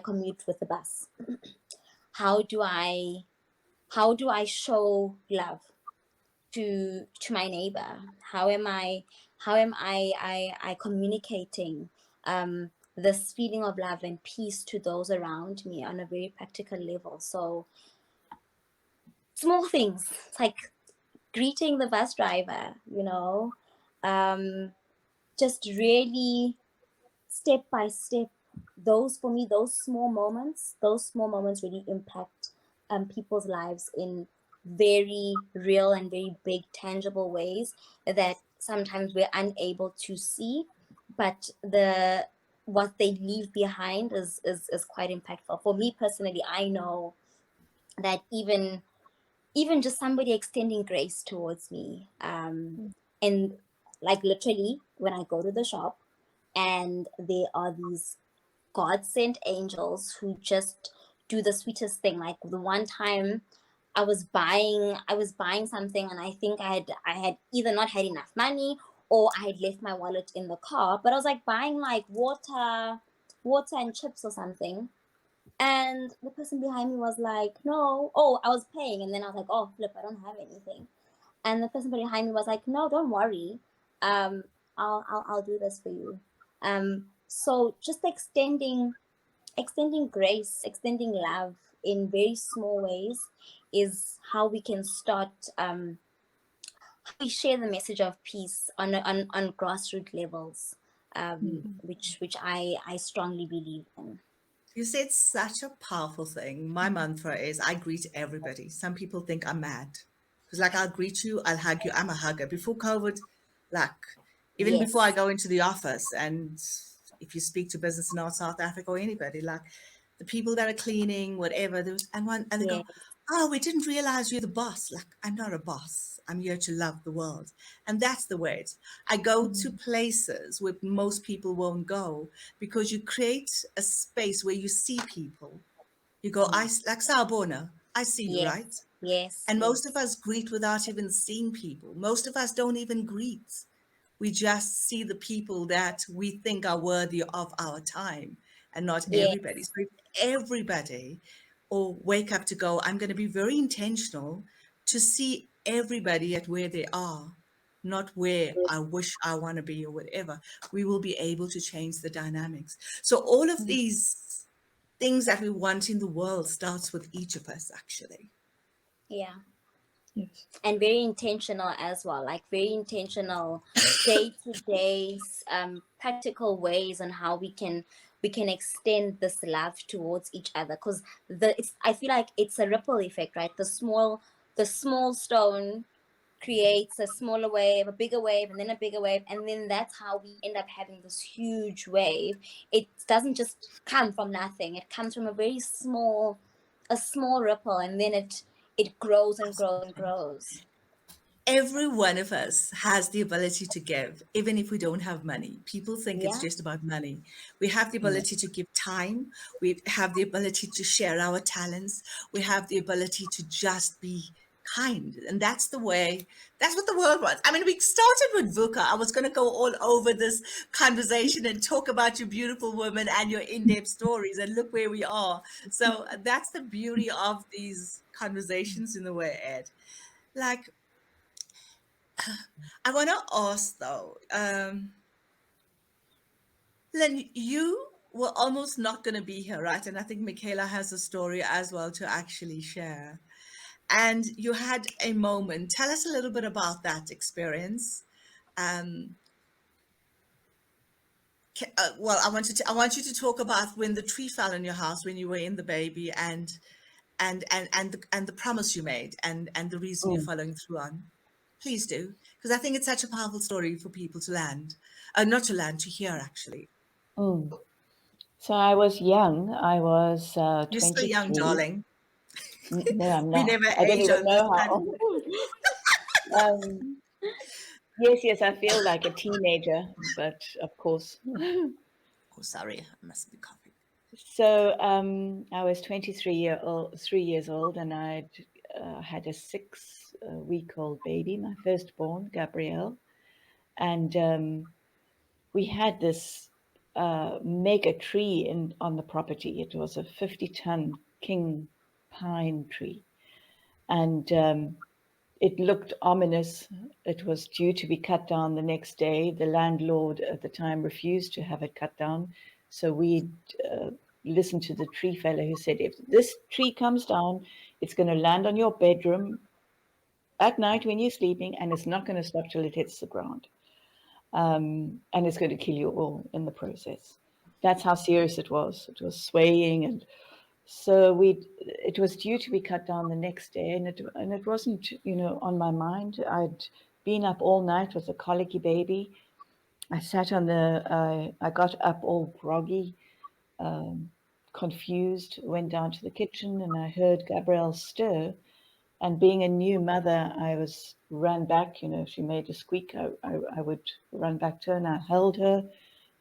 commute with the bus, how do I show love to my neighbor? How am I communicating this feeling of love and peace to those around me on a very practical level. So small things like greeting the bus driver, just really step by step. Those, for me, those small moments really impact people's lives in very real and very big tangible ways that sometimes we're unable to see, but what they leave behind is quite impactful. For me personally, I know that even just somebody extending grace towards me, and like literally when I go to the shop and there are these God sent angels who just do the sweetest thing. Like the one time I was buying something, and I think I had either not had enough money or I had left my wallet in the car, but I was like buying like water and chips or something. And the person behind me was like, no, oh, I was paying. And then I was like, oh, flip, I don't have anything. And the person behind me was like, no, don't worry. I'll do this for you. So just extending grace, extending love in very small ways is how we can start, how we share the message of peace on grassroots levels, which I strongly believe in. You said such a powerful thing. My mantra is I greet everybody. Some people think I'm mad. Because like I'll greet you, I'll hug you. I'm a hugger. Before COVID, like even before I go into the office, and if you speak to business in South Africa or anybody, like the people that are cleaning, whatever, and they go, oh, we didn't realize you're the boss. Like, I'm not a boss. I'm here to love the world. And that's the way I go to places where most people won't go, because you create a space where you see people. You go, I like Sawubona, I see you, right? Yes. And most of us greet without even seeing people. Most of us don't even greet. We just see the people that we think are worthy of our time, and not everybody. So if everybody or wake up to go, I'm going to be very intentional to see everybody at where they are, not where I wish I want to be or whatever, we will be able to change the dynamics. So all of these things that we want in the world starts with each of us, actually. Yeah. Yes. And very intentional as well, like very intentional day-to-day practical ways on how we can extend this love towards each other, because I feel like it's a ripple effect, right? The small stone creates a smaller wave, a bigger wave, and then a bigger wave, and then that's how we end up having this huge wave. It doesn't just come from nothing. It comes from a small ripple, and then it grows and grows and grows. Every one of us has the ability to give, even if we don't have money. People think it's just about money. We have the ability to give time. We have the ability to share our talents. We have the ability to just be kind. And that's the way, that's what the world wants. I mean, we started with VUKA. I was going to go all over this conversation and talk about your beautiful women and your in-depth stories, and look where we are. So that's the beauty of these conversations in a way, Ed. Like, I want to ask though, Len, you were almost not going to be here, right? And I think Michaela has a story as well to actually share. And you had a moment. Tell us a little bit about that experience. Well, I want you to talk about when the tree fell in your house when you were in the baby, and the promise you made, and the reason you're following through on. Please do, because I think it's such a powerful story for people to to hear, actually. So I was young. I was You're 23. still young, darling. No, I'm We not. never I don't age even on this know how. Yes, I feel like a teenager, but of course. Oh, sorry, I must be coughing. So I was 3 years old, and I had a 6-week-old baby, my firstborn, Gabrielle. And we had this mega tree on the property. It was a 50-ton king pine tree. And it looked ominous. It was due to be cut down the next day. The landlord at the time refused to have it cut down. So we listened to the tree fella who said, if this tree comes down, it's going to land on your bedroom at night when you're sleeping, and it's not going to stop till it hits the ground. And it's going to kill you all in the process. That's how serious it was. It was swaying, and so it was due to be cut down the next day, and it wasn't, on my mind. I'd been up all night with a colicky baby. I sat on I got up all groggy, confused, went down to the kitchen, and I heard Gabrielle stir. And being a new mother, I ran back. If she made a squeak, I would run back to her, and I held her.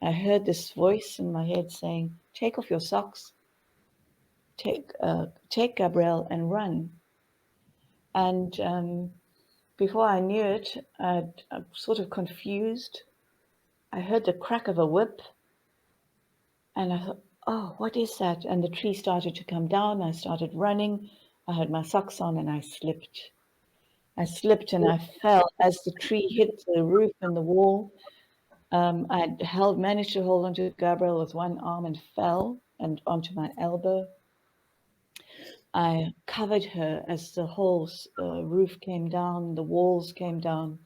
I heard this voice in my head saying, "Take off your socks. Take Gabrielle and run." And before I knew it, I'm sort of confused. I heard the crack of a whip, and I thought, "Oh, what is that?" And the tree started to come down. I started running. I had my socks on, and I slipped. And I fell as the tree hit the roof and the wall. I managed to hold onto Gabrielle with one arm and fell and onto my elbow. I covered her as the whole roof came down, the walls came down.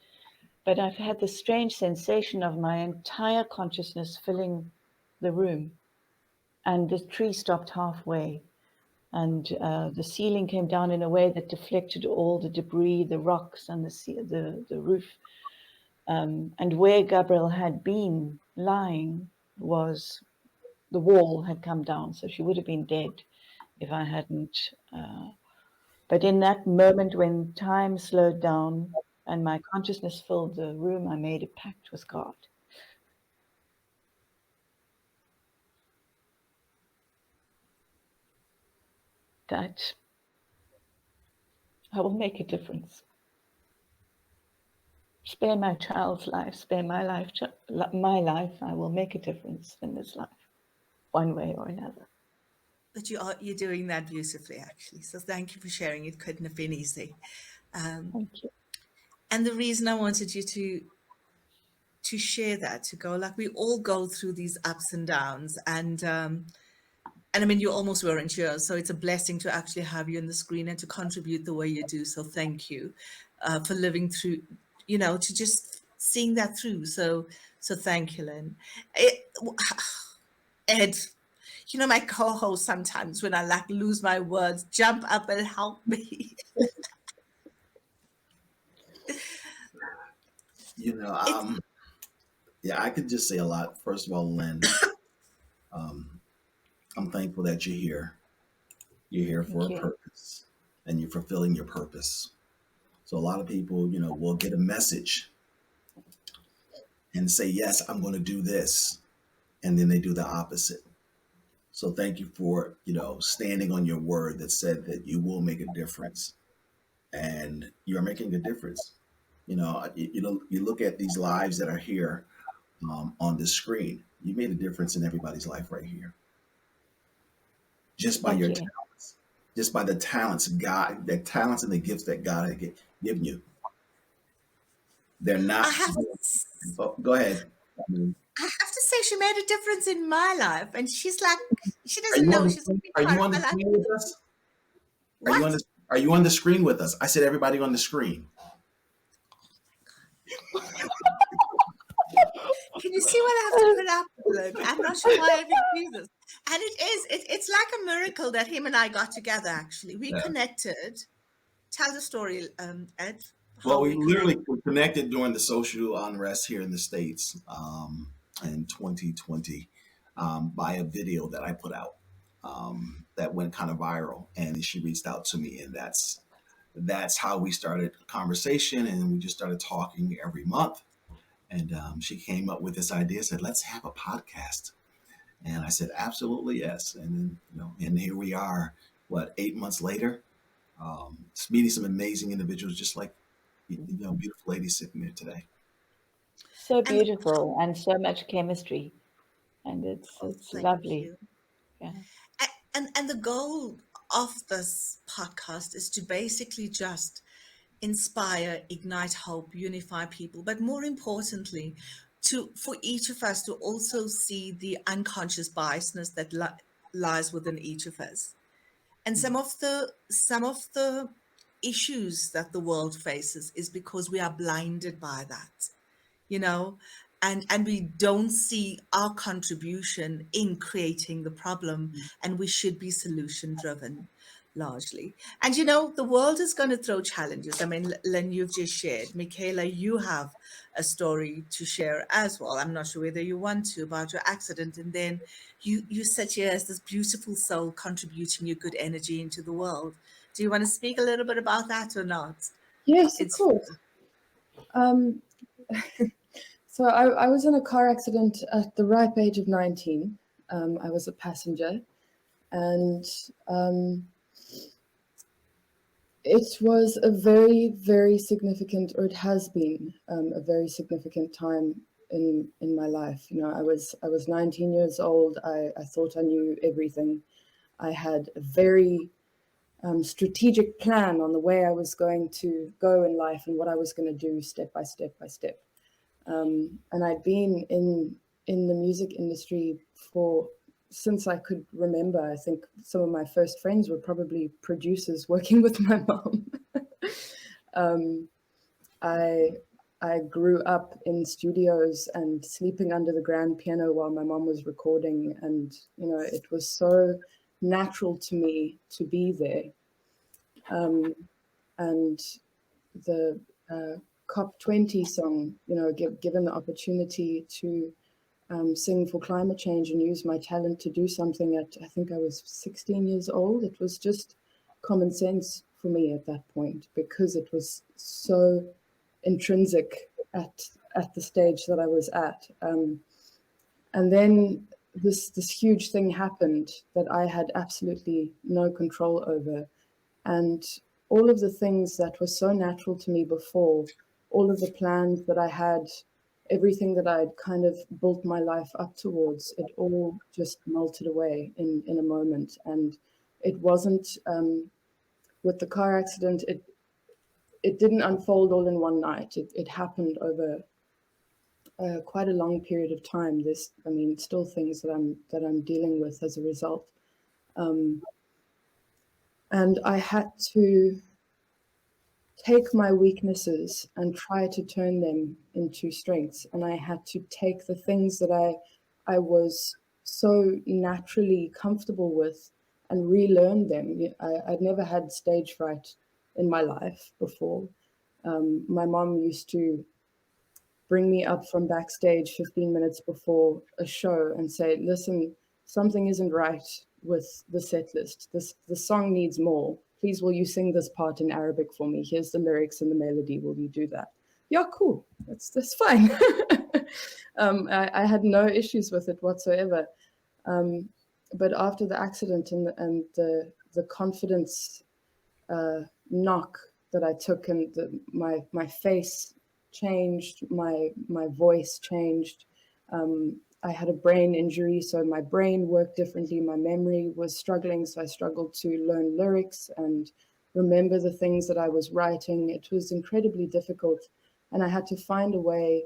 But I've had the strange sensation of my entire consciousness filling the room. And the tree stopped halfway. And the ceiling came down in a way that deflected all the debris, the rocks, and the roof. And where Gabrielle had been lying was the wall had come down, so she would have been dead if I hadn't. But in that moment when time slowed down and my consciousness filled the room, I made a pact with God. That I will make a difference. Spare my child's life, spare my life, I will make a difference in this life, one way or another. But you're doing that beautifully, actually. So thank you for sharing. It couldn't have been easy. Thank you. And the reason I wanted you to share that, to go, like, we all go through these ups and downs, and I mean, you almost weren't here, so it's a blessing to actually have you on the screen and to contribute the way you do. So thank you for living through, to just seeing that through. So thank you, Lynn. Ed, my co-host, sometimes when I lose my words, jump up and help me. Yeah, I could just say a lot. First of all, Lynn, I'm thankful that you're here. You're here for a purpose, and you're fulfilling your purpose. So a lot of people, will get a message and say, yes, I'm going to do this. And then they do the opposite. So thank you for, standing on your word that said that you will make a difference. And you're making a difference. You look at these lives that are here on the screen. You made a difference in everybody's life right here. Just by your talents, just by the talents and the gifts that God had given you. They're not. Go ahead. I have to say, she made a difference in my life, and she's like, she doesn't know she's going to be part of my life. With us? Are you on the screen with us? I said everybody on the screen. Can you see what I have to put up with? I'm not sure why I didn't do this. And it's like a miracle that him and I got together, actually. We connected. Tell the story, Ed. Well, we literally connected during the social unrest here in the States in 2020 by a video that I put out that went kind of viral. And she reached out to me, and that's how we started a conversation, and we just started talking every month. And she came up with this idea, said, let's have a podcast. And I said, absolutely, yes. And then, and here we are, 8 months later, meeting some amazing individuals, just like, beautiful ladies sitting there today. So beautiful and so much chemistry. And it's lovely. Yeah. And the goal of this podcast is to basically just inspire, ignite hope, unify people. But more importantly, for each of us to also see the unconscious biasness that lies within each of us. And some of the issues that the world faces is because we are blinded by that, you know, and we don't see our contribution in creating the problem, and we should be solution driven largely. And you know, the world is going to throw challenges. I mean, Lynn, you've just shared. Michaela, you have a story to share as well. I'm not sure whether you want to, about your accident, and then you sit here as this beautiful soul contributing your good energy into the world. Do you want to speak a little bit about that or not? Yes, of It's course. So I was in a car accident at the ripe age of 19. I was a passenger, and it was a very, very significant, or it has been a very significant time in my life. You know, I was 19 years old. I thought I knew everything. I had a very strategic plan on the way I was going to go in life and what I was going to do step by step by step. And I'd been in the music industry since I could remember. I think some of my first friends were probably producers working with my mom. I grew up in studios and sleeping under the grand piano while my mom was recording, and you know, it was so natural to me to be there. And the COP20 song, you know, given the opportunity to sing for climate change and use my talent to do something at, I think I was 16 years old. It was just common sense for me at that point, because it was so intrinsic at the stage that I was at. And then this huge thing happened that I had absolutely no control over. And all of the things that were so natural to me before, all of the plans that I had, everything that I'd kind of built my life up towards, it all just melted away in a moment. And it wasn't, with the car accident, it didn't unfold all in one night. It happened over quite a long period of time. I mean, still things that I'm dealing with as a result. And I had to take my weaknesses and try to turn them into strengths. And I had to take the things that I was so naturally comfortable with and relearn them. I'd never had stage fright in my life before. My mom used to bring me up from backstage 15 minutes before a show and say, listen, something isn't right with the set list. The song needs more. Please, will you sing this part in Arabic for me? Here's the lyrics and the melody. Will you do that? Yeah, cool. That's fine. I had no issues with it whatsoever. But after the accident and the confidence knock that I took, and my face changed, my voice changed. I had a brain injury, so my brain worked differently. My memory was struggling, so I struggled to learn lyrics and remember the things that I was writing. It was incredibly difficult, and I had to find a way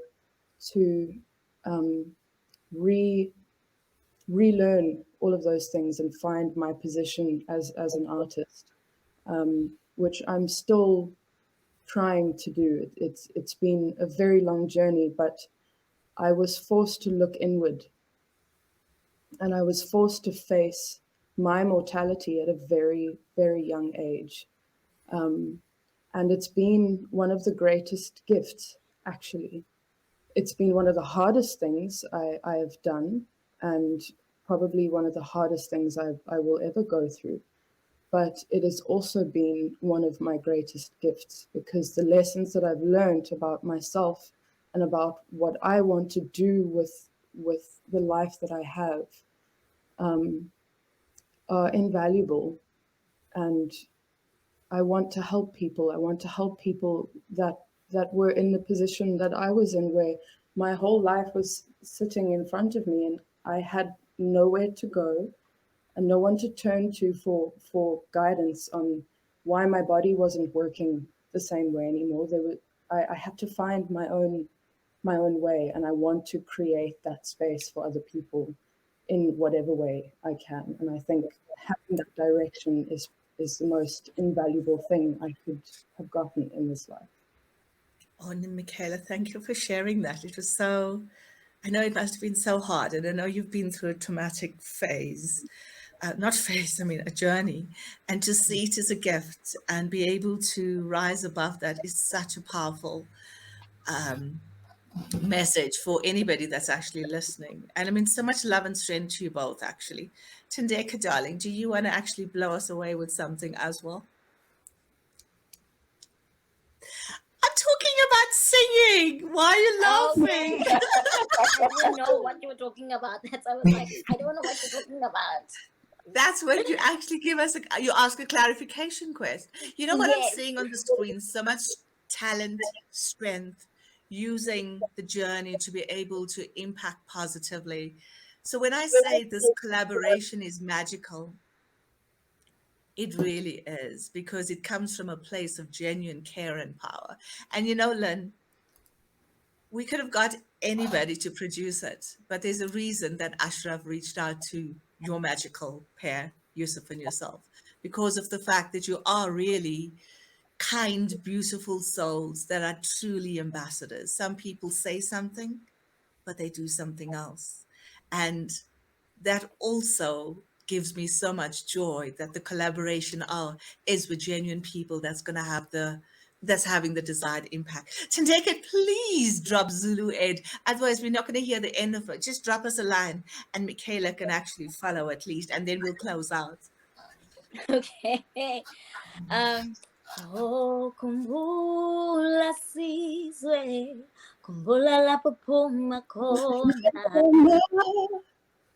to relearn all of those things and find my position as an artist, which I'm still trying to do. It's been a very long journey, but I was forced to look inward, and I was forced to face my mortality at a very, very young age. And it's been one of the greatest gifts, actually. It's been one of the hardest things I have done, and probably one of the hardest things I will ever go through. But it has also been one of my greatest gifts, because the lessons that I've learned about myself and about what I want to do with the life that I have are invaluable. And I want to help people. I want to help people that were in the position that I was in, where my whole life was sitting in front of me and I had nowhere to go and no one to turn to for guidance on why my body wasn't working the same way anymore. I had to find my own my own way, and I want to create that space for other people in whatever way I can. And I think having that direction is the most invaluable thing I could have gotten in this life. Oh, and Michaela, thank you for sharing that. It was so, I know it must have been so hard, and I know you've been through a traumatic phase, not phase, I mean, a journey, and to see it as a gift and be able to rise above that is such a powerful message for anybody that's actually listening. And I mean, so much love and strength to you both, actually. Thandeka, darling, do you want to actually blow us away with something as well? I'm talking about singing. Why are you laughing? Okay. I didn't know what you were talking about. That's why I was like, I don't know what you're talking about. That's when you actually give us you ask a clarification question. You know what I'm Yes. seeing on the screen? So much talent, strength, using the journey to be able to impact positively. So when I say this collaboration is magical, it really is, because it comes from a place of genuine care and power. And you know, Lynn, we could have got anybody to produce it, but there's a reason that Ashraf reached out to your magical pair, Yusuf and yourself, because of the fact that you are really kind, beautiful souls that are truly ambassadors. Some people say something, but they do something else. And that also gives me so much joy that the collaboration is with genuine people that's having the desired impact. Thandeka, please drop Zulu Ed. Otherwise, we're not going to hear the end of it. Just drop us a line and Michaela can actually follow at least, and then we'll close out. Okay. Oh, kumbula sizwe, kumbula lapho phuma khona,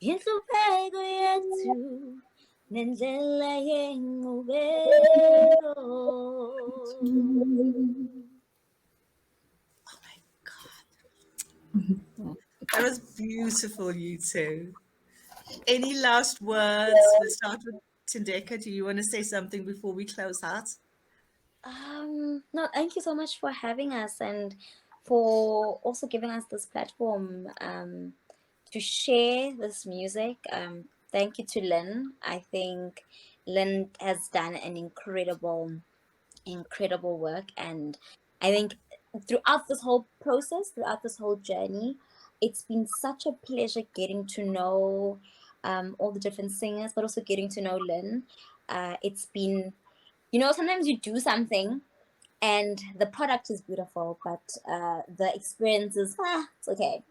inhlupheko yethu nendlela yenqubeko. Oh my God. That was beautiful, you two. Any last words? We'll start with Thandeka. Do you want to say something before we close out? No, thank you so much for having us and for also giving us this platform to share this music. Thank you to Lynn. I think Lynn has done an incredible work, and I think throughout this whole process, throughout this whole journey, it's been such a pleasure getting to know all the different singers, but also getting to know Lynn. It's been, you know, sometimes you do something and the product is beautiful, but the experience is, it's okay.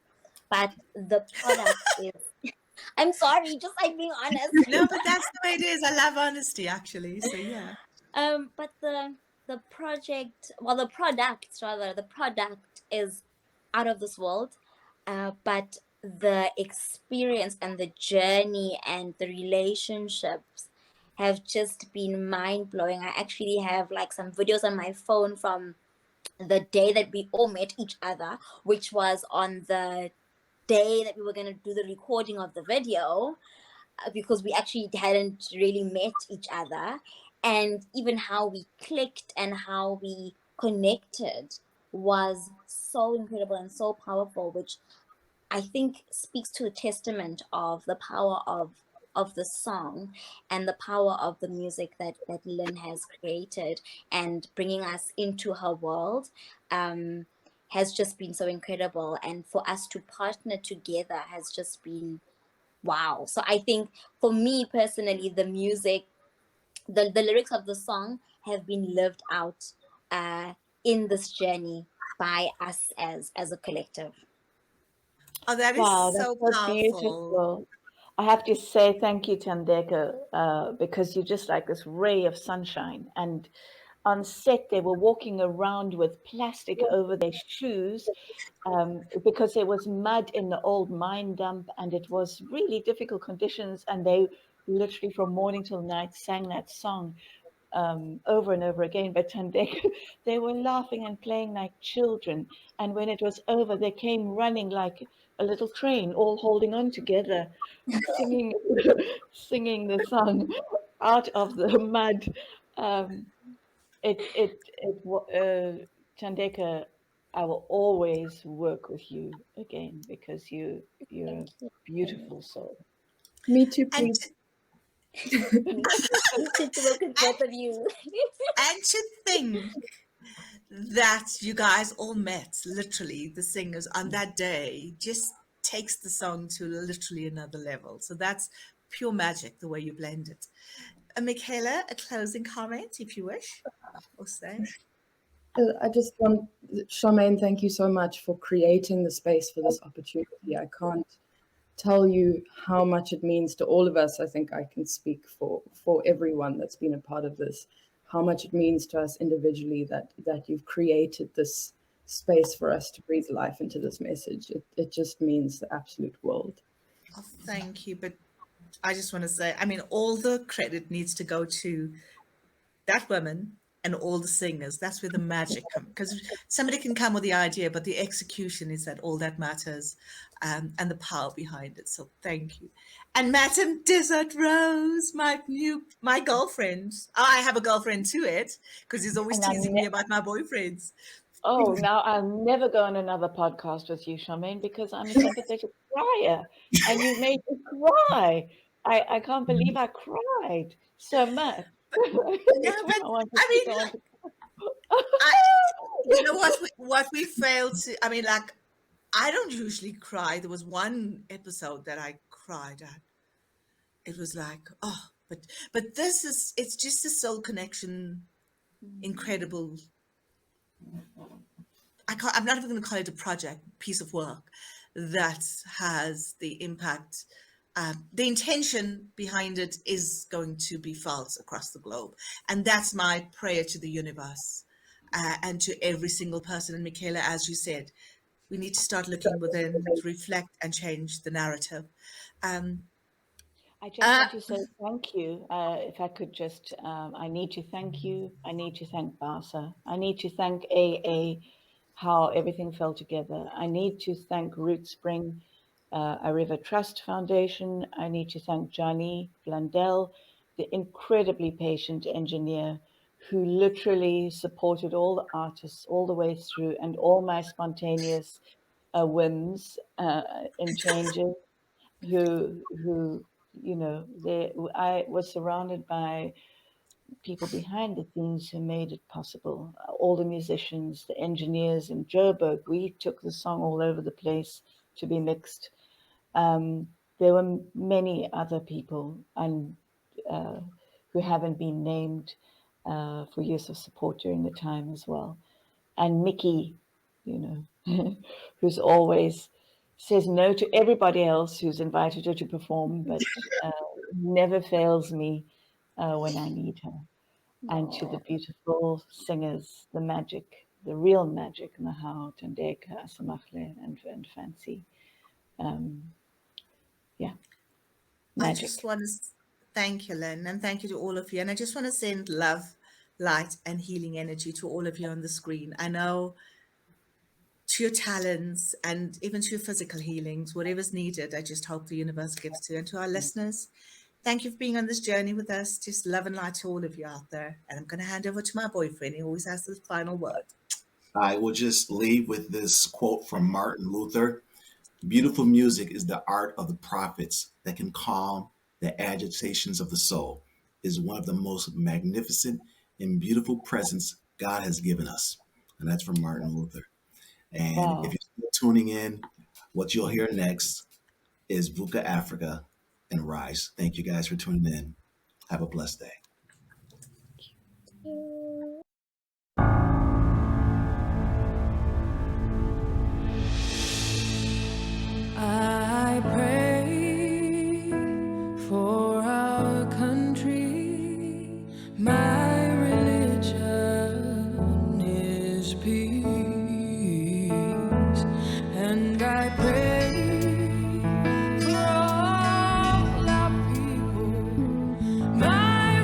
But the product is, I'm sorry, just like being honest. No, but that's the way it is. I love honesty, actually. So yeah. But the project, well, the product is out of this world. But the experience and the journey and the relationships have just been mind-blowing. I actually have like some videos on my phone from the day that we all met each other, which was on the day that we were going to do the recording of the video, because we actually hadn't really met each other, and even how we clicked and how we connected was so incredible and so powerful, which I think speaks to the testament of the power of the song and the power of the music that Lynn has created, and bringing us into her world has just been so incredible. And for us to partner together has just been wow. So I think for me personally, the music, the lyrics of the song have been lived out in this journey by us as a collective. Oh, that is Wow, so that's so powerful. beautiful. I have to say thank you, Thandeka, because you're just like this ray of sunshine. And on set, they were walking around with plastic over their shoes because there was mud in the old mine dump, and it was really difficult conditions. And they literally from morning till night sang that song over and over again. But Thandeka, they were laughing and playing like children. And when it was over, they came running like a little train, all holding on together, singing, singing the song out of the mud. Thandeka, I will always work with you again because you're a beautiful soul. Me too, And please. To work with both of you. and to think that you guys all met, literally, the singers on that day, just takes the song to literally another level. So that's pure magic, the way you blend it. Michaela, a closing comment, if you wish, or say. I just want, Charmaine, thank you so much for creating the space for this opportunity. I can't tell you how much it means to all of us. I think I can speak for everyone that's been a part of this, how much it means to us individually that you've created this space for us to breathe life into this message. It just means the absolute world. Oh, thank you. But I just want to say, I mean, all the credit needs to go to that woman and all the singers. That's where the magic comes, because somebody can come with the idea, but the execution is that all that matters, and the power behind it. So thank you. And Madam Desert Rose, my girlfriend. Oh, I have a girlfriend to it, because he's always And teasing me about my boyfriends. Oh, now I'll never go on another podcast with you, Charmaine, because I'm a sympathetic crier, and you made me cry. I can't believe I cried so much. Yeah, but I mean, you know what we failed to. I mean, like, I don't usually cry. There was one episode that I cried at. It was like, oh, but it's just a soul connection, incredible. I'm not even going to call it a project, piece of work that has the impact. The intention behind it is going to be felt across the globe. And that's my prayer to the universe, and to every single person. And Michaela, as you said, we need to start looking within to reflect and change the narrative. I just want to say thank you. If I could just, I need to thank you. I need to thank Barsa. I need to thank AA, how everything fell together. I need to thank Root Spring, a River Trust Foundation. I need to thank Johnny Blundell, the incredibly patient engineer who literally supported all the artists all the way through, and all my spontaneous whims and changes, who you know, I was surrounded by people behind the scenes who made it possible. All the musicians, the engineers in Joburg, we took the song all over the place to be mixed. There were many other people and who haven't been named for years of support during the time as well. And Mickey, you know, who's always says no to everybody else who's invited her to perform, but never fails me when I need her. And to the beautiful singers, the magic, the real magic, Nahau, Thandeka, Asamachle, and Fancy. Yeah, magic. I just want to thank you, Lynn, and thank you to all of you. And I just want to send love, light, and healing energy to all of you on the screen. I know, to your talents and even to your physical healings, whatever's needed, I just hope the universe gives to. And to our listeners, thank you for being on this journey with us. Just love and light to all of you out there. And I'm going to hand over to my boyfriend. He always has the final word. I will just leave with this quote from Martin Luther. Beautiful music is the art of the prophets that can calm the agitations of the soul. Is one of the most magnificent and beautiful presents God has given us. And that's from Martin Luther. And Wow. if you're still tuning in, what you'll hear next is VUKA Africa and Rise. Thank you guys for tuning in. Have a blessed day. I pray for our country. My religion is peace, and I pray for all our people. My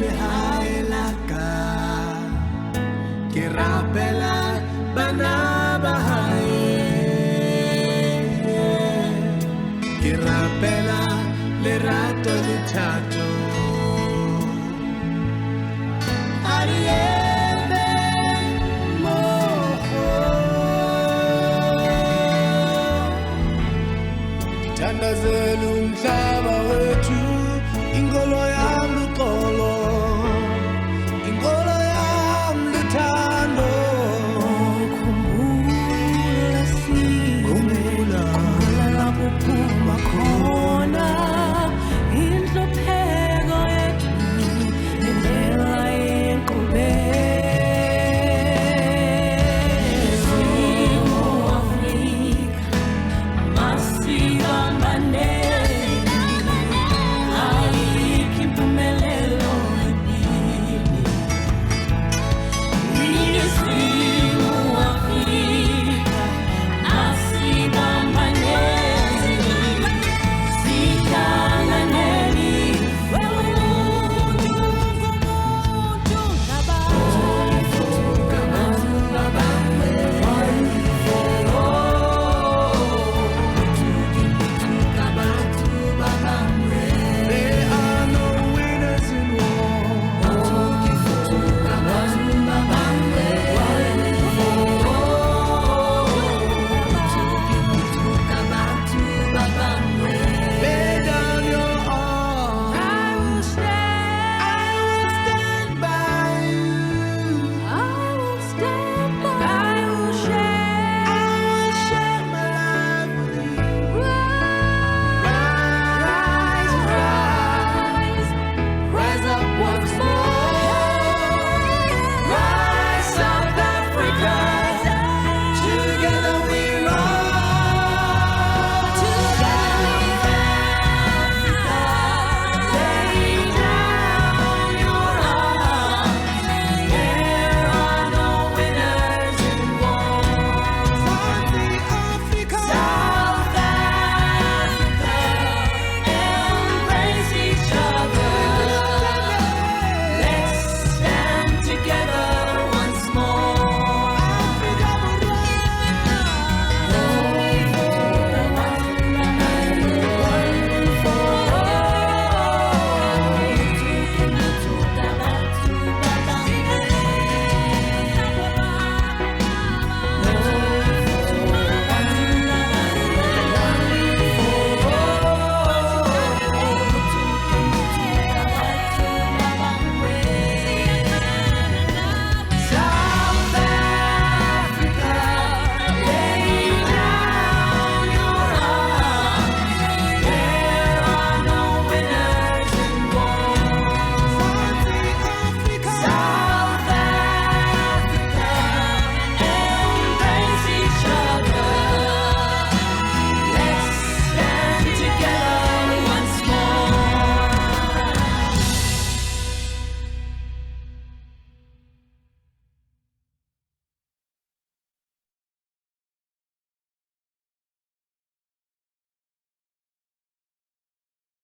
lehae la ka, ke rapela bana ba hae, ke rapela lerato le thata